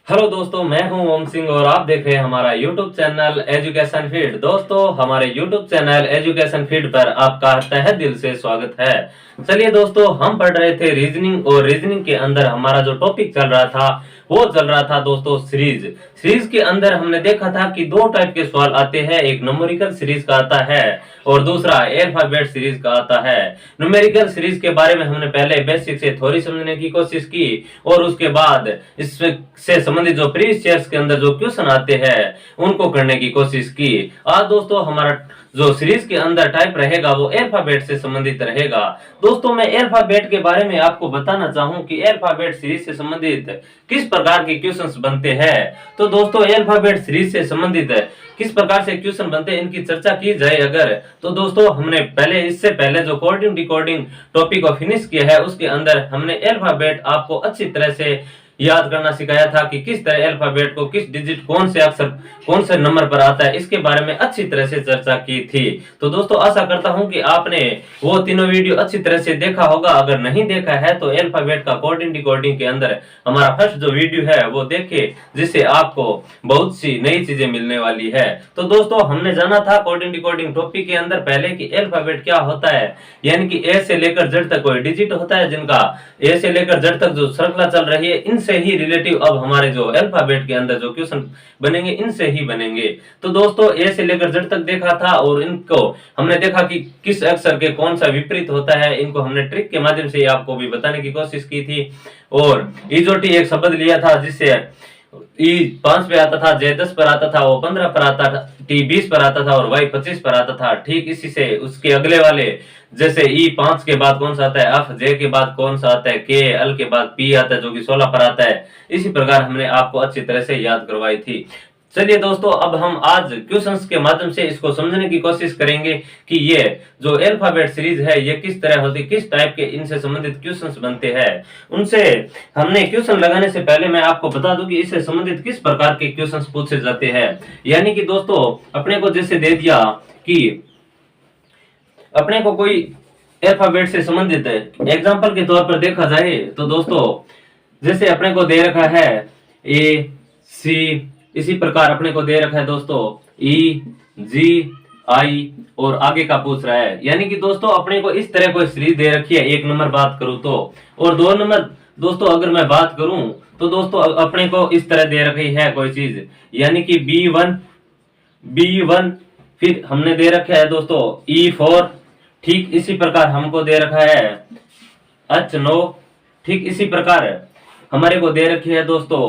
Hello दोस्तों, मैं हूं ओम सिंह और आप देख रहे हैं हमारा यूट्यूब चैनल एजुकेशन फीड। दोस्तों, हमारे यूट्यूब चैनल एजुकेशन फीड पर आपका तहे दिल से स्वागत है। चलिए दोस्तों, हम पढ़ रहे थे रीजनिंग और रीजनिंग के अंदर हमारा जो टॉपिक चल रहा था वो चल रहा था दोस्तों सीरीज। सीरीज के अंदर हमने देखा था कि दो टाइप के सवाल आते हैं, एक न्यूमेरिकल सीरीज का आता है और दूसरा अल्फाबेट सीरीज का आता है। न्यूमेरिकल सीरीज के बारे में हमने पहले बेसिक से थोड़ी समझने की कोशिश की और उसके बाद इससे संबंधित जो प्रीवियस ईयर्स के अंदर जो क्वेश्चन आते हैं उनको करने की कोशिश की। आज दोस्तों हमारा जो सीरीज के अंदर टाइप रहेगा वो अल्फाबेट से संबंधित रहेगा। दोस्तों, मैं अल्फाबेट के बारे में आपको बताना चाहूं कि अल्फाबेट सीरीज से संबंधित किस प्रकार के क्वेश्चंस बनते हैं। तो दोस्तों, अल्फाबेट सीरीज से संबंधित किस प्रकार से क्वेश्चन बनते हैं इनकी चर्चा की जाए अगर, तो दोस्तों हमने इससे पहले जो कोडिंग डिकोडिंग टॉपिक को फिनिश किया है उसके अंदर हमने अल्फाबेट आपको अच्छी तरह से याद करना सिखाया था कि किस तरह अल्फाबेट को किस डिजिट कौन से अक्षर कौन से नंबर पर आता है, इसके बारे में अच्छी तरह से चर्चा की थी। तो दोस्तों, आशा करता हूं कि आपने वो तीनों वीडियो अच्छी तरह से देखा होगा। अगर नहीं देखा है तो अल्फाबेट का कोडिंग डिकोडिंग के अंदर हमारा फर्स्ट जो वीडियो है वो देखे, जिससे आपको बहुत सी नई चीजें मिलने वाली है। तो दोस्तों, हमने जाना था कोडिंग डिकोडिंग टॉपिक के अंदर पहले कि अल्फाबेट क्या होता है, यानी कि ए से लेकर जेड तक कोई डिजिट होता है जिनका ए से लेकर जेड तक जो श्रृंखला चल रही है इनसे ही रिलेटिव अब हमारे जो अल्फाबेट के अंदर जो क्वेश्चन बनेंगे इनसे ही बनेंगे। तो दोस्तों, ए से लेकर जेड तक देखा था और इनको हमने देखा कि किस अक्षर के कौन सा विपरीत होता है, इनको हमने ट्रिक के माध्यम से आपको भी बताने की कोशिश की थी। और इजोटी एक शब्द लिया था जिससे ई 5 पे आता था, जे 10 पर आता था, वो 15 पर आता था, टी 20 पर आता था और वाई 25 पर आता था। ठीक इसी से उसके अगले वाले जैसे ई 5 के बाद कौन सा आता है, एफ जे के बाद कौन सा आता है, के एल के बाद पी आता है जो कि 16 पर आता है। इसी प्रकार हमने आपको अच्छी तरह से याद करवाई थी। चलिए दोस्तों, अब हम आज क्वेश्चंस के माध्यम से इसको समझने की कोशिश करेंगे कि ये जो अल्फाबेट सीरीज है ये किस तरह होती है, किस टाइप के इनसे संबंधित क्वेश्चंस बनते हैं। उनसे हमने क्वेश्चन लगाने से पहले मैं आपको बता दूं कि इससे संबंधित किस प्रकार के क्वेश्चंस पूछे जाते हैं। यानी कि दोस्तों, अपने को जैसे दे दिया कि अपने को कोई अल्फाबेट से संबंधित एग्जाम्पल के तौर पर देखा जाए तो दोस्तों, जैसे अपने को दे रखा है ए सी, इसी प्रकार अपने को दे रखा है दोस्तों ई जी आई और आगे का पूछ रहा है। यानी कि दोस्तों, अपने को इस तरह कोई सीरीज दे रखी है। एक नंबर बात करूं तो, और दो नंबर दोस्तों अगर मैं बात करूं तो दोस्तों अपने को इस तरह दे रखी है कोई चीज, यानी कि बी वन, फिर हमने दे रखा है दोस्तों E4। ठीक इसी प्रकार हमको दे रखा है H9। ठीक इसी प्रकार हमारे को दे रखी है दोस्तों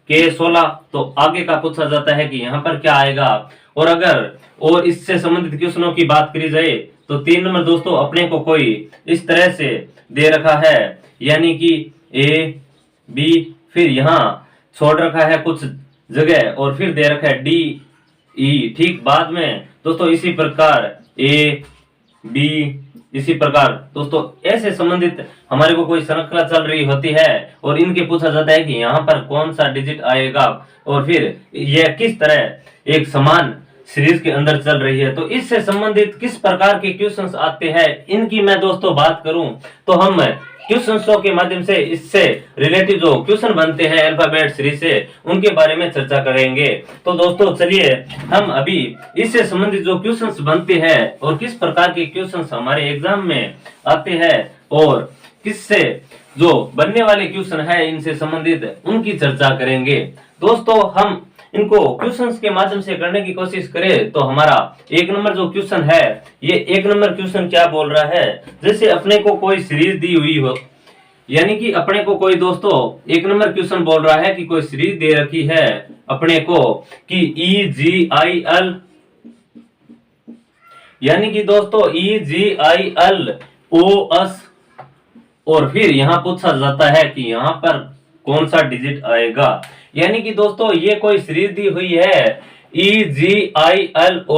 K16। तो आगे का पूछा जाता है कि यहाँ पर क्या आएगा। और अगर और इससे संबंधित क्वेश्चनों की बात करी जाए तो 3 नंबर दोस्तों अपने को कोई इस तरह से दे रखा है, यानी कि ए बी, फिर यहाँ छोड़ रखा है कुछ जगह और फिर दे रखा है डी ई। ठीक बाद में दोस्तों इसी प्रकार ए बी, इसी प्रकार दोस्तों ऐसे संबंधित हमारे को कोई श्रृंखला चल रही होती है और इनके पूछा जाता है कि यहाँ पर कौन सा डिजिट आएगा और फिर यह किस तरह एक समान सीरीज के अंदर चल रही है। तो इससे संबंधित किस प्रकार के क्वेश्चंस आते हैं इनकी मैं दोस्तों बात करूं तो हम क्वेश्चन के माध्यम से इससे रिलेटेड जो क्वेश्चन बनते हैं अल्फाबेट सीरीज से उनके बारे में चर्चा करेंगे। तो दोस्तों चलिए हम अभी इससे संबंधित जो क्वेश्चंस बनते हैं और किस प्रकार के क्वेश्चंस हमारे एग्जाम में आते हैं और किससे जो बनने वाले क्वेश्चन है इनसे संबंधित उनकी चर्चा करेंगे। दोस्तों, हम इनको क्वेश्चंस के माध्यम से करने की कोशिश करें तो हमारा 1 नंबर जो क्वेश्चन है, ये 1 नंबर क्वेश्चन क्या बोल रहा है, जैसे अपने को कोई सीरीज दी हुई हो, यानी कि अपने को कोई दोस्तों 1 नंबर क्वेश्चन बोल रहा है कि कोई सीरीज दे रखी है अपने को कि ई जी आई एल, यानी कि दोस्तों ई जी आई एल ओ एस, और फिर यहाँ पूछा जाता है कि यहाँ पर कौन सा डिजिट आएगा। यानी कि दोस्तों ये कोई सीरीज दी हुई है EGILOS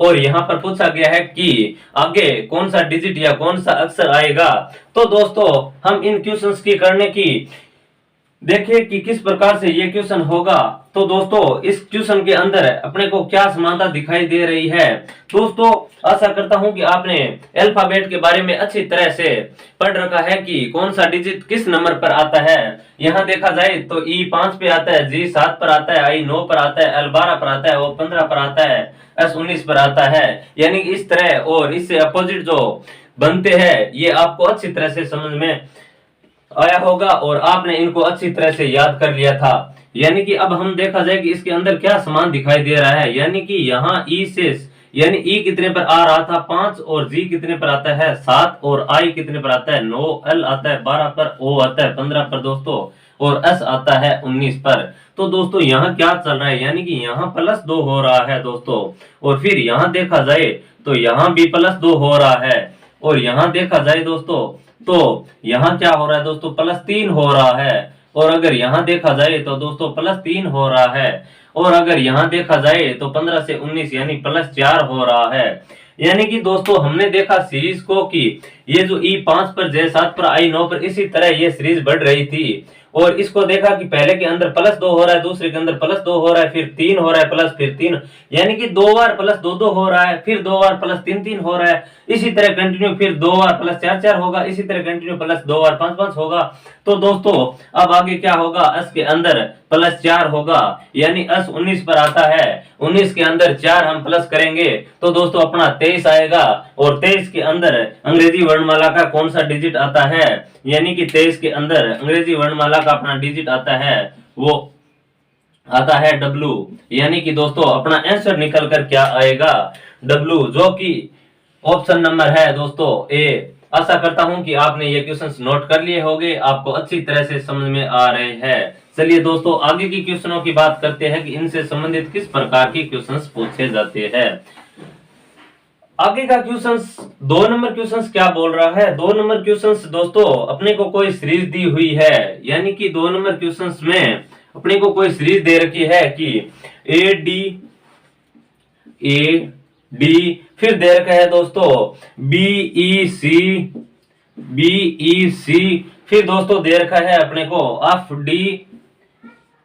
और यहाँ पर पूछा गया है कि आगे कौन सा डिजिट या कौन सा अक्षर आएगा। तो दोस्तों हम इन क्वेश्चंस की करने की देखिए कि किस प्रकार से ये क्वेश्चन होगा। तो दोस्तों इस क्वेश्चन के अंदर अपने को क्या समानता दिखाई दे रही है। दोस्तों आशा करता हूं कि आपने अल्फाबेट के बारे में अच्छी तरह से पढ़ रखा है कि कौन सा डिजिट किस नंबर पर आता है। यहाँ देखा जाए तो ई 5 पे आता है, जी 7 पर आता है, आई 9 पर आता है, एल 12 पर आता है, ओ 15 पर आता है, एस 19 पर आता है। यानी इस तरह और इससे अपोजिट जो बनते हैं ये आपको अच्छी तरह से समझ में आया होगा और आपने इनको अच्छी तरह से याद कर लिया था। यानी कि अब हम देखा जाए कि इसके अंदर क्या समान दिखाई दे रहा है। यानी कि यहाँ ई से यानी ई कितने पर आ रहा था 5 और जी कितने पर आता है 7 और आई कितने पर आता है 9, एल आता है 12 पर, ओ आता है 15 पर दोस्तों और एस आता है 19 पर। तो दोस्तों यहाँ क्या चल रहा है, यानी कि यहाँ +2 हो रहा है दोस्तों। और फिर यहाँ देखा जाए तो यहाँ भी +2 हो रहा है और यहाँ देखा जाए दोस्तों तो यहाँ क्या हो रहा है दोस्तों +3 हो रहा है। और अगर यहाँ देखा जाए तो दोस्तों +3 हो रहा है। और अगर यहाँ देखा जाए तो 15 से 19 यानी +4 हो रहा है। यानी कि दोस्तों हमने देखा सीरीज को कि ये जो ई 5 पर, जे 7 पर, आई 9 पर, इसी तरह ये सीरीज बढ़ रही थी। और इसको देखा कि पहले के अंदर +2 हो रहा है, दूसरे के अंदर +2 हो रहा है, फिर 3 हो रहा है प्लस, फिर 3, यानी कि 2 बार +2 हो रहा है, फिर 2 बार +3 हो रहा है, इसी तरह कंटिन्यू, फिर 2 बार +4 होगा, इसी तरह कंटिन्यू +2 बार 5 होगा। तो दोस्तों अब आगे क्या होगा, एस के अंदर +4 होगा, यानी एस 19 पर आता है, 19 के अंदर 4 हम प्लस करेंगे तो दोस्तों अपना 23 आएगा। और 23 के अंदर अंग्रेजी वर्णमाला का कौन सा डिजिट आता है, यानी कि 23 के अंदर अंग्रेजी वर्णमाला का अपना डिजिट आता है वो आता है W। यानी कि दोस्तों अपना आंसर निकल कर क्या आएगा W, जो कि ऑप्शन नंबर है दोस्तों ए। आशा करता हूं कि आपने ये क्वेश्चंस नोट कर लिए होंगे, आपको अच्छी तरह से समझ में आ रहे हैं। चलिए दोस्तों आगे की क्वेश्चनों की बात करते हैं कि इनसे संबंधित किस प्रकार के क्वेश्चंस पूछे जाते हैं। आगे का क्वेश्चंस 2 नंबर क्वेश्चंस क्या बोल रहा है। 2 नंबर क्वेश्चंस दोस्तों अपने को कोई सीरीज दी हुई है, यानी कि 2 नंबर क्वेश्चंस में अपने को कोई सीरीज दे रखी है कि ए डी फिर दे रखा है दोस्तों बीई सी फिर दोस्तों दे रखा है अपने को एफ डी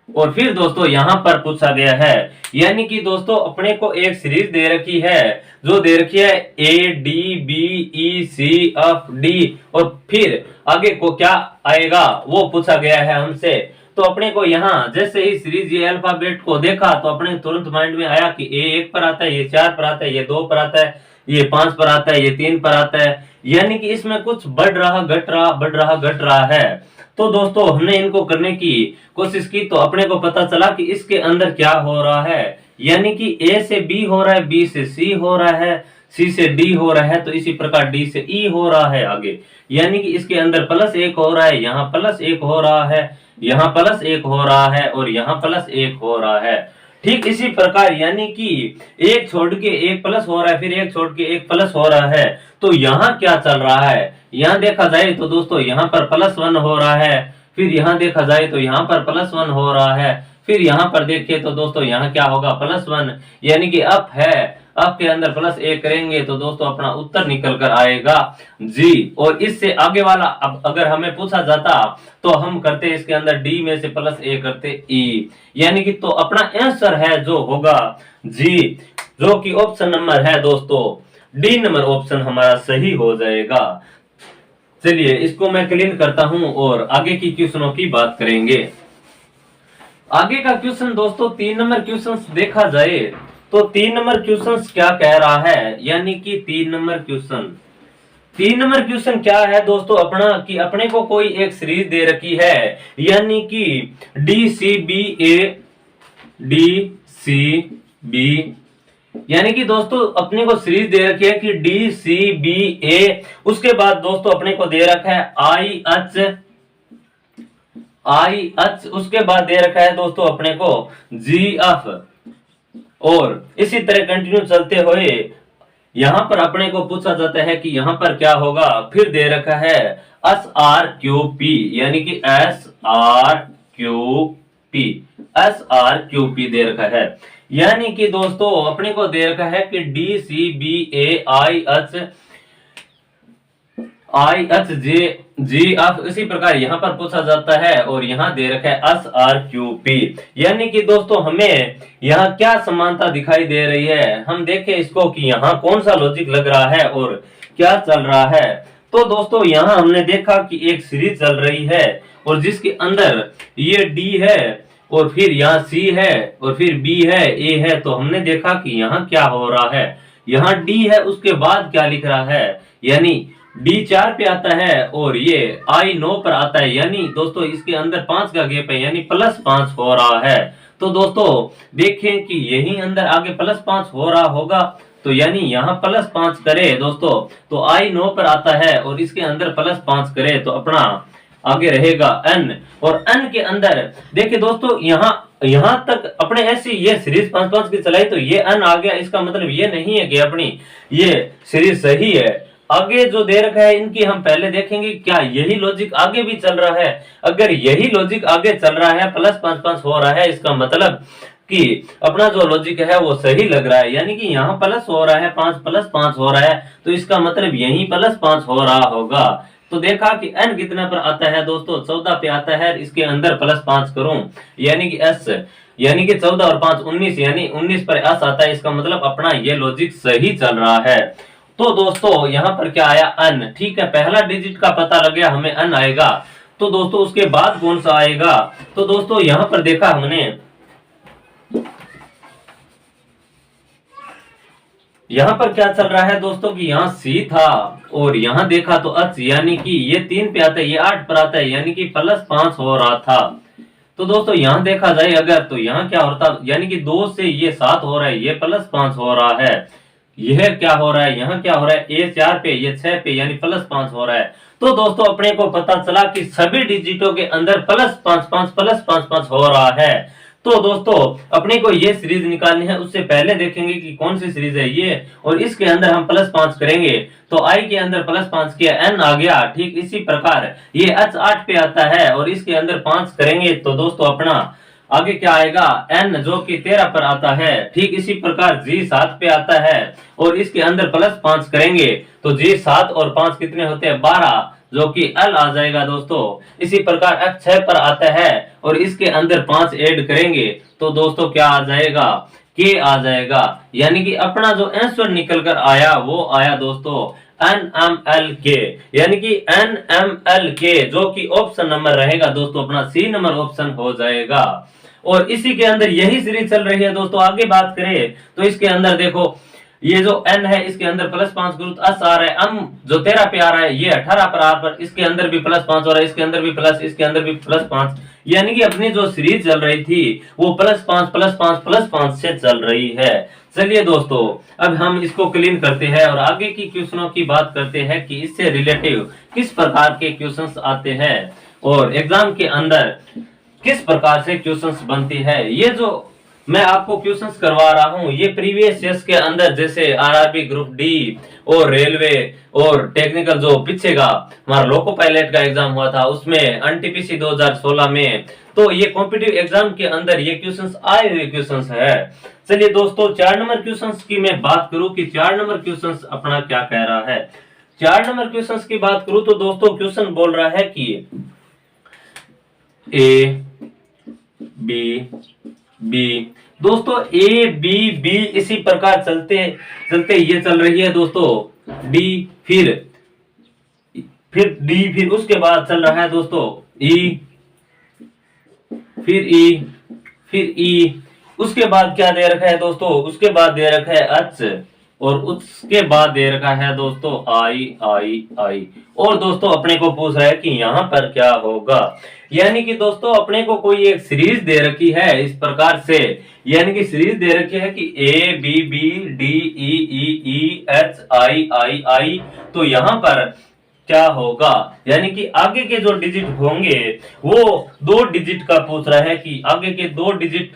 और फिर दोस्तों यहां पर पूछा गया है, यानी कि दोस्तों अपने को एक सीरीज दे रखी है जो दे रखी है ADBECFD और फिर आगे को क्या आएगा वो पूछा गया है हमसे। तो अपने को यहाँ जैसे ही सीरीज ये अल्फाबेट को देखा तो अपने तुरंत माइंड में आया कि ए 1 पर आता है, ये 4 पर आता है, ये 2 पर आता है, ये 5 पर आता है, ये 3 पर आता है, यानी कि इसमें कुछ बढ़ रहा घट रहा बढ़ रहा घट रहा है। तो दोस्तों हमने इनको करने की कोशिश की तो अपने को पता चला कि इसके अंदर क्या हो रहा है, यानी कि ए से बी हो रहा है, बी से सी हो रहा है, सी से डी हो रहा है, तो इसी प्रकार डी से ई हो रहा है आगे, यानी कि इसके अंदर +1 हो रहा है, यहाँ +1 हो रहा है, यहाँ +1 हो रहा है और यहाँ +1 हो रहा है। ठीक इसी प्रकार यानी कि एक छोड़ के एक प्लस हो रहा है, फिर एक छोड़ के एक प्लस हो रहा है। तो यहाँ क्या चल रहा है, यहाँ देखा जाए तो दोस्तों यहाँ पर +1 हो रहा है, फिर यहाँ देखा जाए तो यहाँ पर +1 हो रहा है, फिर यहाँ पर देखिए तो दोस्तों यहाँ क्या होगा +1, यानी कि अप है, अप के अंदर +1 करेंगे तो दोस्तों अपना उत्तर निकल कर आएगा जी। और इससे आगे वाला अब अगर हमें पूछा जाता तो हम करते इसके अंदर डी में से +1 करते ई, यानी कि तो अपना आंसर है जो होगा जी, जो कि ऑप्शन नंबर है दोस्तों डी नंबर ऑप्शन हमारा सही हो जाएगा। चलिए इसको मैं क्लीन करता हूं और आगे की क्वेश्चनों की बात करेंगे। आगे का क्वेश्चन दोस्तों 3 नंबर क्वेश्चन देखा जाए तो 3 नंबर क्वेश्चन क्या कह रहा है, यानी कि 3 नंबर क्वेश्चन क्या है दोस्तों अपना कि अपने को कोई एक सीरीज दे रखी है, यानी कि DCBA यानी कि दोस्तों अपने को सीरीज दे रखी है कि DCBA, उसके बाद दोस्तों अपने को दे रखा है IH, उसके बाद दे रखा है दोस्तों अपने को GF और इसी तरह कंटिन्यू चलते हुए यहां पर अपने को पूछा जाता है कि यहां पर क्या होगा, फिर दे रखा है SRQP, यानी कि SRQP दे रखा है, यानी कि दोस्तों अपने को दे रखा है कि DCBAIH I H J G F, इसी प्रकार यहाँ पर पूछा जाता है। और यहाँ दे रखा है एस आर क्यू पी। यानी कि दोस्तों हमें यहाँ क्या समानता दिखाई दे रही है, हम देखें इसको कि यहाँ कौन सा लॉजिक लग रहा है और क्या चल रहा है। तो दोस्तों यहाँ हमने देखा कि एक सीरीज चल रही है और जिसके अंदर ये डी है और फिर यहाँ सी है और फिर बी है, ए है। तो हमने देखा कि यहाँ क्या हो रहा है, यहाँ डी है, उसके बाद क्या लिख रहा है, यानी डी 4 पे आता है और ये आई 9 पर आता है। यानी दोस्तों इसके अंदर 5 का गैप है, यानी +5 हो रहा है। तो दोस्तों देखें कि यही अंदर आगे +5 हो रहा होगा। तो यानी यहाँ +5 करे दोस्तों तो आई 9 पर आता है और इसके अंदर +5 करे तो अपना आगे रहेगा n। और n के अंदर देखिए दोस्तों यहाँ तक अपने ऐसी ये सीरीज 5-5 की चलाई तो ये n आ गया। इसका मतलब ये नहीं है कि अपनी ये सीरीज सही है। आगे जो दे रखा है इनकी हम पहले देखेंगे क्या यही लॉजिक आगे भी चल रहा है। अगर यही लॉजिक आगे चल रहा है, +5-5 हो रहा है, इसका मतलब कि अपना जो लॉजिक है वो सही लग रहा है। यानी कि यहाँ प्लस हो रहा है, 5 + 5 हो रहा है, तो इसका मतलब यही +5 हो रहा होगा। तो देखा कि n कितना पर आता है दोस्तों, 14 पे आता है। इसके अंदर +5 करूं यानी कि s, यानी कि 14 और 5 19, यानी 19 पर s आता है। इसका मतलब अपना ये लॉजिक सही चल रहा है। तो दोस्तों यहाँ पर क्या आया, n। ठीक है, पहला डिजिट का पता लग गया, हमें n आएगा। तो दोस्तों उसके बाद कौन सा आएगा, तो दोस्तों यहाँ पर देखा हमने, यहाँ पर क्या चल रहा है दोस्तों कि यहाँ C था और यहाँ देखा तो H, यानी कि ये 3 पे आता है, ये 8 पर आता है, यानी कि +5 हो रहा था। तो दोस्तों यहाँ देखा जाए अगर तो यहाँ क्या होता, यानी कि 2 से ये 7 हो रहा है, ये +5 हो रहा है। यह क्या हो रहा है, यहाँ क्या हो रहा है, ये 4 पे ये 6 पे, यानी +5 हो रहा है। तो दोस्तों अपने को पता चला कि सभी डिजिटों के अंदर +5 हो रहा है। तो दोस्तों अपने को ये सीरीज निकालनी है, उससे पहले देखेंगे कि कौन सी सीरीज है ये, और इसके अंदर हम +5 करेंगे तो i के अंदर +5 किया, n आ गया। ठीक इसी प्रकार ये h 8 पे आता है और इसके अंदर 5 करेंगे तो दोस्तों अपना आगे क्या आएगा, n जो कि 13 पर आता है। ठीक इसी प्रकार g 7 पे आता है और इसके अंदर +5 करेंगे तो g 7 और 5 कितने होते हैं, 12, जो कि l आ जाएगा दोस्तों। इसी प्रकार f 6 पर आता है और इसके अंदर 5 ऐड करेंगे तो दोस्तों क्या आ जाएगा, k आ जाएगा। यानी कि अपना जो आंसर निकल कर आया वो आया दोस्तों NMLK, यानी कि NMLK, जो कि ऑप्शन नंबर रहेगा दोस्तों, अपना C नंबर ऑप्शन हो जाएगा। और इसी के अंदर यही सीरीज चल रही है दोस्तों। आगे बात करें तो इसके अंदर देखो ये जो n है इसके अंदर +5 करूं तो s आ रहा है, m जो 13 पे आ रहा है ये 18 पर आ रहा है, इसके अंदर भी +5 हो रहा है, इसके अंदर भी प्लस, इसके अंदर भी +5। यानी कि अपनी जो सीरीज चल रही थी वो +5 से चल रही है। चलिए दोस्तों अब हम इसको क्लीन करते हैं और आगे की क्वेश्चनों की बात करते हैं कि इससे रिलेटिव किस प्रकार के क्वेश्चंस आते हैं और एग्जाम के अंदर किस प्रकार से क्वेश्चंस बनती है। ये जो मैं आपको क्वेश्चंस करवा रहा हूं ये प्रीवियस ईयर्स के अंदर, जैसे आरआरबी ग्रुप डी और रेलवे और टेक्निकल जो पीछे का हमारा लोको पायलट का एग्जाम हुआ था उसमें, एनटीपीसी 2016 में, तो ये कॉम्पिटिटिव एग्जाम के अंदर ये क्वेश्चंस आए हुए क्वेश्चंस है। चलिए दोस्तों 4 नंबर क्वेश्चंस की मैं बात करूं कि 4 नंबर क्वेश्चंस अपना क्या कह रहा है। 4 नंबर क्वेश्चंस की बात करूं तो दोस्तों क्वेश्चन बोल रहा है कि ए बी बी, दोस्तों ए बी बी इसी प्रकार चलते चलते ये चल रही है दोस्तों डी, फिर डी, फिर उसके बाद चल रहा है दोस्तों ई, फिर ई, फिर ई, उसके बाद क्या दे रखा है दोस्तों, उसके बाद दे रखा है एच और उसके बाद दे रखा है दोस्तों आई आई आई। और दोस्तों अपने को पूछ रहा है कि यहाँ पर क्या होगा। यानी कि दोस्तों अपने को कोई एक सीरीज दे रखी है इस प्रकार से, यानी कि सीरीज दे रखी है कि A B B D E E E H I I I. तो यहाँ पर क्या होगा, यानी कि आगे के जो डिजिट होंगे वो 2 डिजिट का पूछ रहा है कि आगे के 2 डिजिट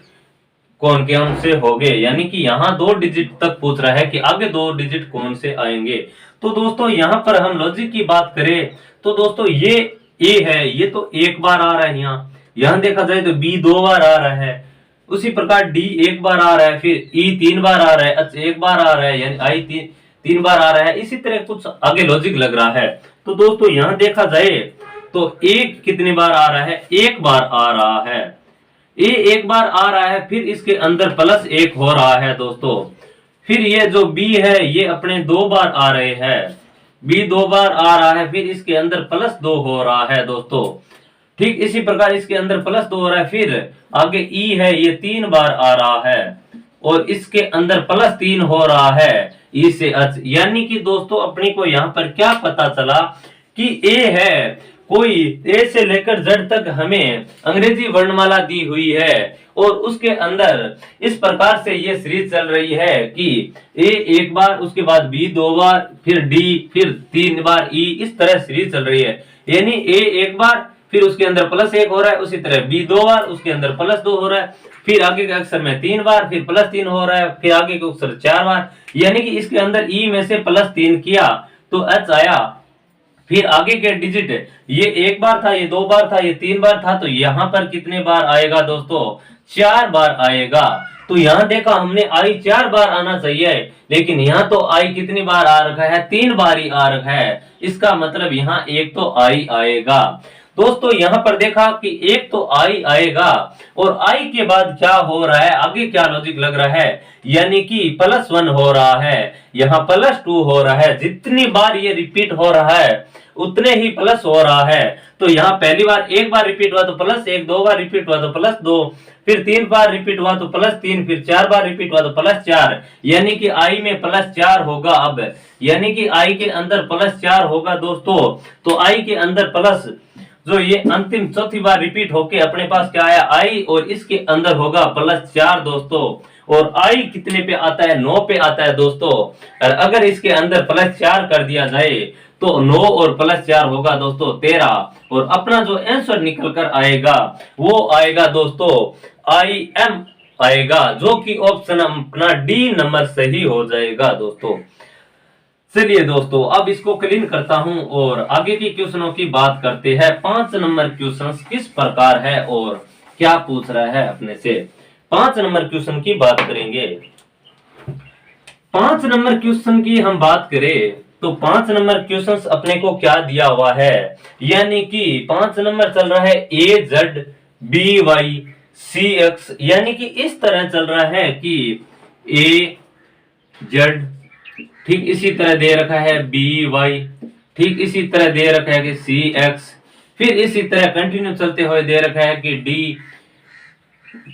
कौन कौन से होंगे। यानी कि यहाँ 2 डिजिट तक पूछ रहा है कि आगे 2 डिजिट कौन से आएंगे। तो दोस्तों यहाँ पर हम लॉजिक की बात करें तो दोस्तों ये ए है, ये तो 1 बार आ रहा है, यहाँ देखा जाए तो बी 2 बार आ रहा है, उसी प्रकार डी 1 बार आ रहा है, फिर ई 3 बार आ रहा है, एच 1 बार आ रहा है, यानी आई 3 बार आ रहा है। इसी तरह कुछ आगे लॉजिक लग रहा है। तो दोस्तों यहां देखा जाए तो एक कितनी बार आ रहा है, एक बार आ रहा है, ए एक बार आ रहा है, फिर इसके अंदर प्लस एक हो रहा है दोस्तों। फिर ये जो बी है ये अपने दो बार आ रहे हैं, बी दो बार आ रहा है, फिर इसके अंदर प्लस दो हो रहा है दोस्तों। ठीक इसी प्रकार इसके अंदर प्लस दो हो रहा है, फिर आगे ई है ये तीन बार आ रहा है और इसके अंदर प्लस तीन हो रहा है ई से एच। यानी कि दोस्तों अपने को यहाँ पर क्या पता चला कि ए है, कोई ए से लेकर जेड तक हमें अंग्रेजी वर्णमाला दी हुई है और उसके अंदर इस प्रकार से ये सीरीज चल रही है कि ए एक बार, उसके बाद बी दो बार, फिर डी, फिर तीन बार ई, इस तरह सीरीज चल रही है। यानी ए एक बार, फिर उसके अंदर प्लस एक हो रहा है, उसी तरह बी दो बार, उसके अंदर प्लस दो हो रहा है, फिर आगे के अक्षर में तीन बार, फिर प्लस तीन हो रहा है, फिर आगे के अक्षर चार बार। यानी कि इसके अंदर ई में से प्लस तीन किया तो एच आया। फिर आगे के डिजिट ये एक बार था, ये दो बार था, ये तीन बार था, तो यहां पर कितने बार आएगा दोस्तों, चार बार आएगा। तो यहां देखा हमने आई चार बार आना चाहिए, लेकिन यहाँ तो आई कितनी बार आ रखा है, तीन बार ही आ रखा है। इसका मतलब यहाँ एक तो आई आएगा दोस्तों। यहाँ पर देखा कि एक तो आई आएगा और आई के बाद क्या हो रहा है, आगे क्या लॉजिक लग रहा है, यानी कि प्लस वन हो रहा है, यहाँ प्लस टू हो रहा है। जितनी बार ये रिपीट हो रहा है उतने ही प्लस हो रहा है। तो यहाँ पहली बार एक बार रिपीट हुआ तो प्लस एक, दो बार रिपीट हुआ तो प्लस दो, फिर तीन बार रिपीट हुआ तो प्लस तीन, फिर चार बार रिपीट हुआ तो प्लस चार। यानी कि आई में प्लस चार होगा अब, यानी कि आई के अंदर प्लस चार होगा दोस्तों। तो आई के अंदर प्लस जो ये अंतिम चौथी बार रिपीट होके अपने पास क्या आया आई, और इसके अंदर होगा प्लस चार दोस्तों। और आई कितने पे आता है, 9 पे आता है दोस्तों। और अगर इसके अंदर प्लस चार कर दिया जाए तो 9 और प्लस 4 होगा दोस्तों 13। और अपना जो आंसर निकल कर आएगा वो आएगा दोस्तों आई एम आएगा, जो कि ऑप्शन अपना डी नंबर सही हो जाएगा दोस्तों। चलिए दोस्तों अब इसको क्लीन करता हूं और आगे की क्वेश्चनों की बात करते हैं। 5 नंबर क्वेश्चन किस प्रकार है और क्या पूछ रहा है अपने से। 5 नंबर क्वेश्चन की बात करेंगे। 5 नंबर क्वेश्चन की हम बात करें तो 5 नंबर क्वेश्चन अपने को क्या दिया हुआ है, यानी कि 5 नंबर चल रहा है A Z B Y C X. यानी कि इस तरह चल रहा है कि ए जेड, ठीक इसी तरह दे रखा है बी वाई, ठीक इसी तरह दे रखा है कि सी एक्स, फिर इसी तरह कंटिन्यू चलते हुए दे रखा है कि डी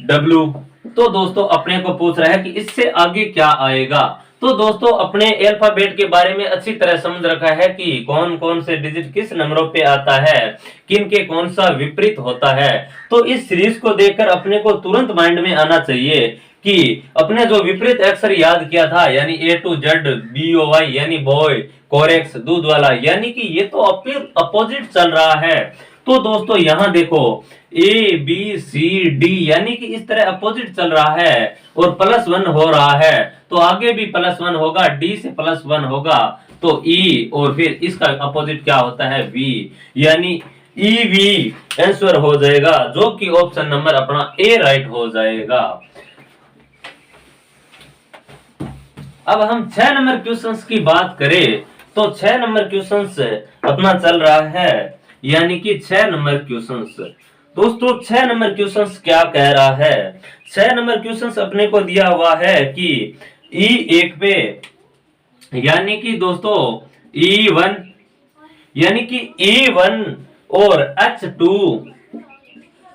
डब्ल्यू। तो दोस्तों अपने को पूछ रहा है कि इससे आगे क्या आएगा। तो दोस्तों अपने अल्फाबेट के बारे में अच्छी तरह समझ रखा है कि कौन कौन से डिजिट किस नंबरों पे आता है, किन के कौन सा विपरीत होता है। तो इस सीरीज को देखकर अपने को तुरंत माइंड में आना चाहिए कि अपने जो विपरीत अक्षर याद किया था, यानी A to Z B O Y, यानी बॉय कोरेक्स दूध वाला, यानी कि ये तो अपोजिट चल रहा है। तो दोस्तों यहाँ देखो ए बी सी डी, यानी कि इस तरह अपोजिट चल रहा है और प्लस वन हो रहा है, तो आगे भी प्लस वन होगा, डी से प्लस वन होगा तो ई, और फिर इसका अपोजिट क्या होता है वी, यानी ई वी आंसर हो जाएगा, जो कि ऑप्शन नंबर अपना ए राइट हो जाएगा। अब हम 6 नंबर क्वेश्चंस की बात करें तो 6 नंबर क्वेश्चंस अपना चल रहा है, यानी कि 6 नंबर क्वेश्चंस। दोस्तों 6 नंबर क्वेश्चंस क्या कह रहा है। 6 नंबर क्वेश्चंस अपने को दिया हुआ है कि E1 पे, यानी कि दोस्तों E1, यानी कि E1 और H2,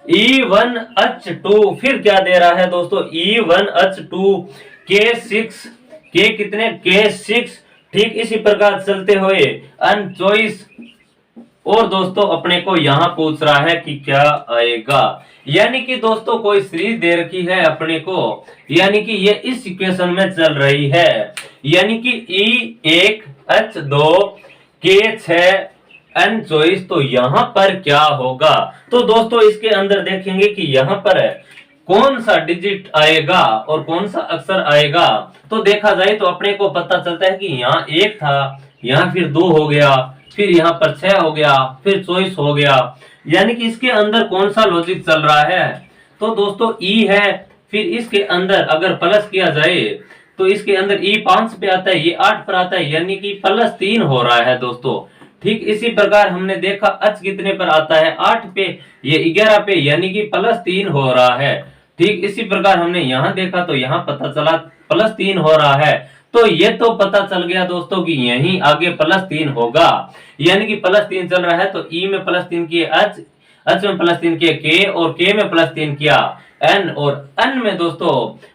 E1 H2, फिर क्या दे रहा है दोस्तों E1 H2 K6, के कितने K6, ठीक इसी प्रकार चलते हुए अनचॉइस। और दोस्तों अपने को यहाँ पूछ रहा है कि क्या आएगा, यानी कि दोस्तों कोई सीरीज दे रखी है अपने को, यानी कि ये इस इक्वेशन में चल रही है, यानी कि E1 H2 K6 अनचॉइस। तो यहाँ पर क्या होगा, तो दोस्तों इसके अंदर देखेंगे कि यहाँ पर कौन सा डिजिट आएगा और कौन सा अक्षर आएगा। तो देखा जाए तो अपने को पता चलता है कि यहाँ 1 था, यहाँ फिर 2 हो गया, फिर यहाँ पर 6 हो गया, फिर चॉइस हो गया, यानी कि इसके अंदर कौन सा लॉजिक चल रहा है। तो दोस्तों ई है, फिर इसके अंदर अगर प्लस किया जाए तो इसके अंदर ई 5 पे आता है, ये 8 पर आता है, यानी कि +3 हो रहा है दोस्तों। ठीक इसी प्रकार हमने देखा अच कितने पर आता है 8 पे, ये 11 पे, यानी कि +3 हो रहा है। ठीक इसी प्रकार हमने यहाँ देखा तो यहाँ पता चला +3 हो रहा है। तो ये तो पता चल गया दोस्तों कि यहीं आगे +3 होगा, यानी कि +3 चल रहा है तो ई में +3 किए अच, अच में +3 किए के, और के में +3 किया एन, और एन में दोस्तों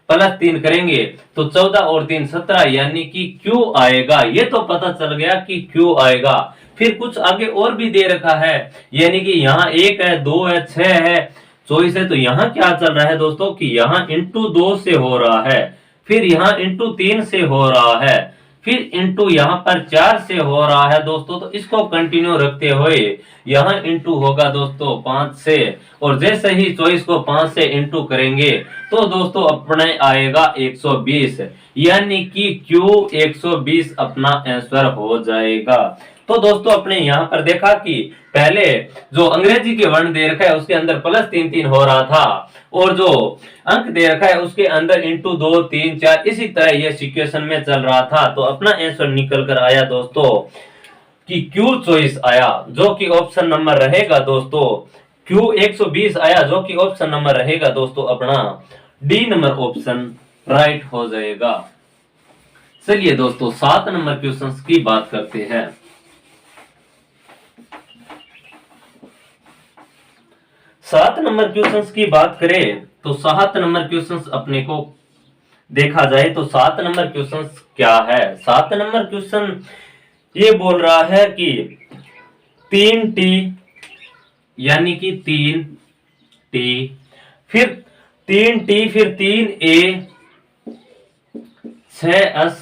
+3 करेंगे तो 14 और 3 17, यानी कि क्यू आएगा। ये तो पता चल गया कि क्यू आएगा। फिर कुछ आगे और भी दे रखा है, यानी कि यहाँ 1 है, 2 है, 6 है, 24 है। तो यहाँ क्या चल रहा है दोस्तों कि यहाँ इंटू 2 से हो रहा है, फिर यहाँ इंटू 3 से हो रहा है, फिर इंटू यहाँ पर 4 से हो रहा है दोस्तों। तो इसको कंटिन्यू रखते हुए यहाँ इंटू होगा दोस्तों 5 से, और जैसे ही 24 को 5 से इंटू करेंगे तो दोस्तों अपने आएगा 120, यानी कि Q 120 अपना आंसर हो जाएगा। तो दोस्तों अपने यहाँ पर देखा कि पहले जो अंग्रेजी के वर्ण दे रखा है उसके अंदर +3 हो रहा था, और जो अंक दे रखा है उसके अंदर इंटू 2 3 4, इसी तरह ये सिचुएशन में चल रहा था। तो अपना आंसर निकल कर आया दोस्तों कि Q चॉइस आया, जो कि ऑप्शन नंबर रहेगा दोस्तों Q 120 आया, जो कि ऑप्शन नंबर रहेगा दोस्तों अपना डी नंबर ऑप्शन राइट हो जाएगा। चलिए दोस्तों 7 नंबर क्वेश्चन की बात करते हैं। 7 नंबर क्वेश्चंस की बात करें तो 7 नंबर क्वेश्चंस अपने को देखा जाए तो 7 नंबर क्वेश्चंस क्या है। 7 नंबर क्वेश्चन ये बोल रहा है कि 3t, यानी कि 3t, फिर 3t, फिर 3a, 6s,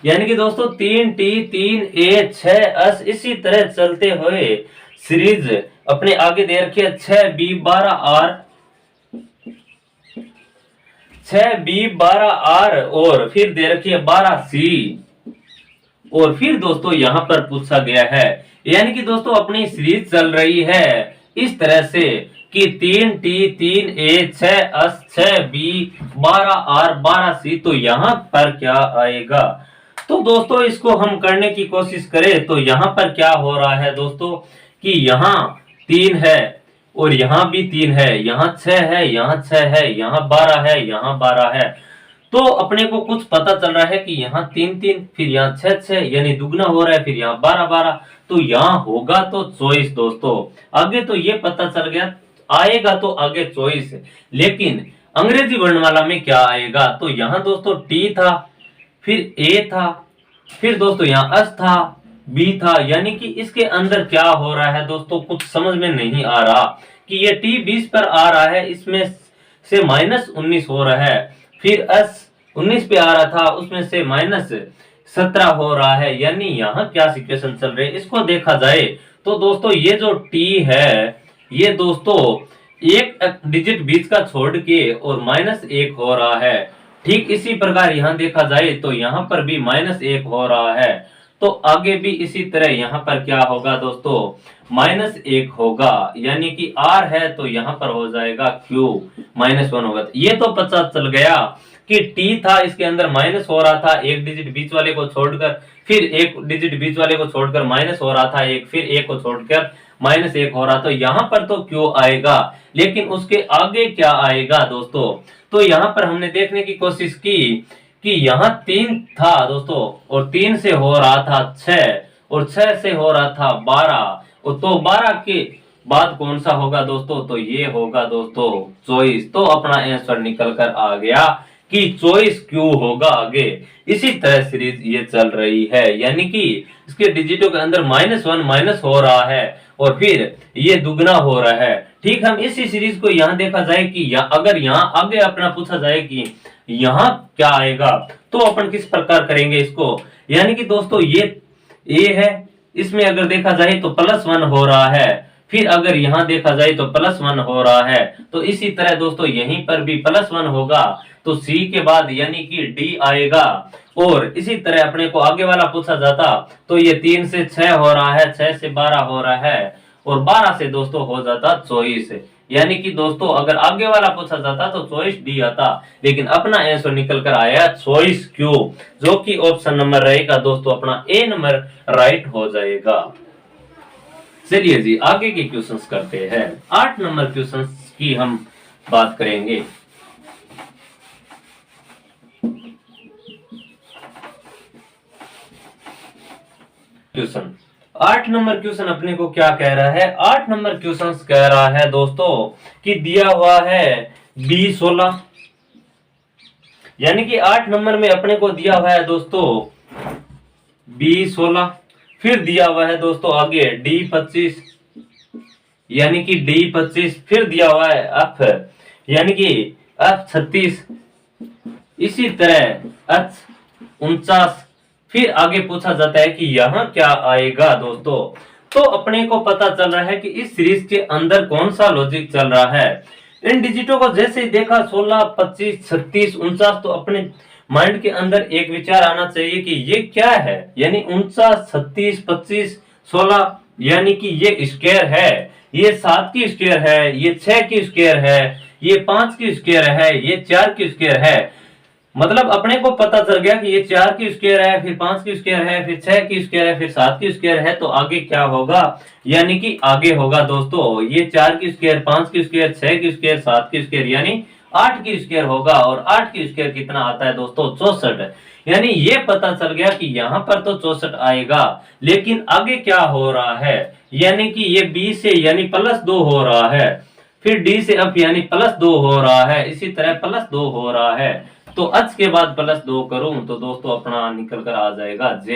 यानी कि दोस्तों 3t, 3a, 6s, इसी तरह चलते हुए सीरीज अपने आगे दे रखी है 6b, 12r, 6b, 12r, और फिर दे रखी है 12c, और फिर दोस्तों यहां पर पूछा गया है, यानी कि दोस्तों अपनी सीरीज चल रही है इस तरह से कि 3t, 3a, 6s, 6b, 12r, 12c। तो यहां पर क्या आएगा? तो दोस्तों इसको हम करने की कोशिश करें तो यहां पर क्या हो रहा है दोस्तों कि यहाँ 3 है, और यहाँ भी 3 है, यहाँ 6 है, यहाँ 6 है, यहाँ 12 है, यहाँ 12 है। तो अपने को कुछ पता चल रहा है कि यहाँ 3 3, फिर यहाँ 6 6, यानी दुगना हो रहा है, फिर यहाँ 12 12। तो यहाँ होगा तो चॉइस दोस्तों। आगे तो ये पता चल गया आएगा तो आगे चॉइस, लेकिन अंग्रेजी वर्णमाला में क्या आएगा? तो यहाँ दोस्तों टी था, फिर ए था, फिर दोस्तों यहाँ एस था, बी था, यानी कि इसके अंदर क्या हो रहा है दोस्तों कुछ समझ में नहीं आ रहा कि ये टी 20 पर आ रहा है, इसमें से -19 हो रहा है, फिर एस 19 पे आ रहा था उसमें से -17 हो रहा है, यानी यहाँ क्या सिचुएशन चल रही है इसको देखा जाए तो दोस्तों ये जो टी है ये दोस्तों एक डिजिट बीच का छोड़ के और -1 हो रहा है। ठीक इसी प्रकार यहाँ देखा जाए तो यहाँ पर भी -1 हो रहा है, तो आगे भी इसी तरह यहाँ पर क्या होगा दोस्तों -1 होगा, यानी कि R है तो यहाँ पर हो जाएगा Q -1 होगा। ये तो पता चल गया कि T था इसके अंदर माइनस हो रहा था, एक डिजिट बीच वाले को छोड़कर, फिर एक डिजिट बीच वाले को छोड़कर माइनस हो रहा था एक, फिर एक को छोड़कर -1 हो रहा, तो यहाँ पर तो Q आएगा, लेकिन उसके आगे क्या आएगा दोस्तों? तो यहाँ पर हमने देखने की कोशिश की कि यहाँ 3 था दोस्तों, और 3 से हो रहा था 6, और 6 से हो रहा था 12, और तो 12 के बाद कौन सा होगा दोस्तों? तो ये होगा दोस्तों चॉइस। तो अपना आंसर निकल कर आ गया कि चॉइस क्यू होगा आगे। इसी तरह सीरीज ये चल रही है, यानी कि इसके डिजिटों के अंदर -1 माइनस हो रहा है और फिर ये दुगना हो रहा है। ठीक, हम इसी सीरीज को यहाँ देखा जाए कि अगर यहाँ आगे अपना पूछा जाए कि यहाँ क्या आएगा तो अपन किस प्रकार करेंगे इसको, यानी कि दोस्तों ये ए है, इसमें अगर देखा जाए तो +1 हो रहा है, फिर अगर यहाँ देखा जाए तो +1 हो रहा है, तो इसी तरह दोस्तों यहीं पर भी +1 होगा, तो सी के बाद यानी कि डी आएगा। और इसी तरह अपने को आगे वाला पूछा जाता तो ये 3 से 6 हो रहा है, 6 से 12 हो रहा है, और 12 से दोस्तों हो जाता चॉइस, यानी कि दोस्तों अगर आगे वाला पूछा जाता तो चॉइस डी आता, लेकिन अपना आंसर निकल कर आया चॉइस क्यू, जो कि ऑप्शन नंबर रहेगा दोस्तों अपना ए नंबर राइट हो जाएगा। चलिए जी आगे के क्वेश्चंस करते हैं। 8 नंबर क्वेश्चंस की हम बात करेंगे। क्वेश्चन 8 नंबर क्वेश्चन अपने को क्या कह रहा है? 8 नंबर क्वेश्चन कह रहा है दोस्तों कि दिया हुआ है B16, यानी कि 8 नंबर में अपने को दिया हुआ है दोस्तों B16, फिर दिया हुआ है दोस्तों आगे D25, यानी कि D25, फिर दिया हुआ है F, यानी कि F36, इसी तरह H49, फिर आगे पूछा जाता है कि यहाँ क्या आएगा दोस्तों। तो अपने को पता चल रहा है कि इस सीरीज के अंदर कौन सा लॉजिक चल रहा है। इन डिजिटों को जैसे ही देखा 16, 25, 36, 49, तो अपने माइंड के अंदर एक विचार आना चाहिए कि ये क्या है, यानी 49, 36, 25, 16, यानी कि ये स्क्वायर है, ये 7 की स्क्वायर है, ये 6 की स्क्वायर है, ये 5 की स्क्वायर है, ये 4 की स्क्वायर है। मतलब अपने को पता चल गया कि ये 4 की स्क्वायर है, फिर 5 की स्क्वायर है, फिर 6 की स्क्वायर है, फिर 7 की स्क्वायर है, तो आगे क्या होगा, यानी कि आगे होगा दोस्तों ये 4 की स्क्वायर, 5 की स्क्वायर, 6 की स्क्वायर, 7 की स्क्वायर, यानी 8 की स्क्वायर होगा। और 8 की स्क्वायर कितना आता है दोस्तों? 64। यानी ये पता चल गया कि यहाँ पर तो 64 आएगा, लेकिन आगे क्या हो रहा है, यानी कि ये बी से यानी +2 हो रहा है, फिर डी से अब यानी +2 हो रहा है, इसी तरह +2 हो रहा है। तो h के बाद +2 करूं तो दोस्तों अपना निकल कर आ जाएगा J,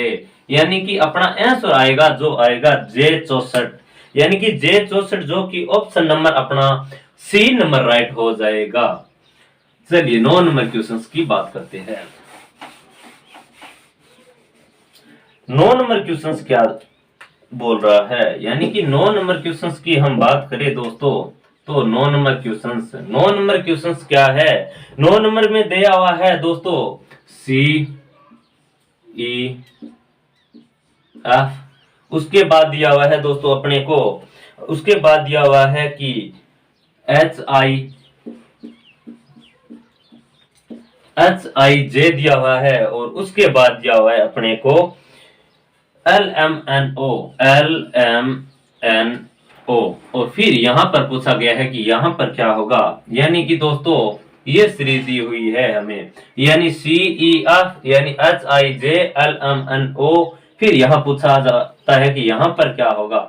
यानी कि अपना आंसर आएगा जो आएगा J64, यानी कि J64, जो कि ऑप्शन नंबर अपना सी नंबर राइट हो जाएगा। चलिए 9 नंबर क्वेश्चंस की बात करते हैं। 9 नंबर क्वेश्चंस क्या बोल रहा है, यानी कि 9 नंबर क्वेश्चंस की हम बात करें दोस्तों तो 9 नंबर क्वेश्चंस क्या है? 9 नंबर में दिया हुआ है दोस्तों C, E, F, उसके बाद दिया हुआ है दोस्तों अपने को, उसके बाद दिया हुआ है कि HIJ दिया हुआ है, और उसके बाद दिया हुआ है अपने को LMNO, और फिर यहां पर पूछा गया है कि यहां पर क्या होगा, यानी कि दोस्तों ये सीरीज दी हुई है हमें, यानी CEF, यानी HIJ, LMNO, फिर यहां पूछा जाता है कि यहां पर क्या होगा।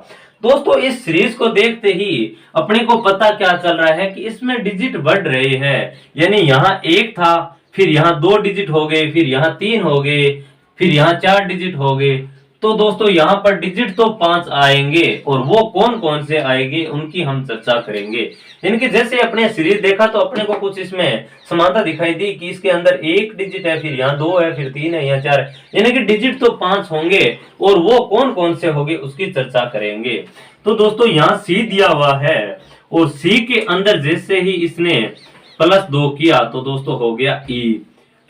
दोस्तों इस सीरीज को देखते ही अपने को पता क्या चल रहा है कि इसमें डिजिट बढ़ रहे हैं, यानी यहाँ 1 था, फिर यहाँ 2 डिजिट हो गए, फिर यहाँ 3 हो गए, फिर यहाँ 4 डिजिट हो गए। तो दोस्तों यहाँ पर डिजिट तो 5 आएंगे, और वो कौन कौन से आएंगे उनकी हम चर्चा करेंगे। यानी कि जैसे अपने सीरीज देखा तो अपने को कुछ इसमें समानता दिखाई दी कि इसके अंदर 1 डिजिट है, फिर यहाँ 2 है, फिर 3 है, यहाँ 4 है, यानी कि डिजिट तो 5 होंगे, और वो कौन कौन से होंगे उसकी चर्चा करेंगे। तो दोस्तों यहाँ सी दिया हुआ है, और सी के अंदर जैसे ही इसने +2 किया तो दोस्तों हो गया ई,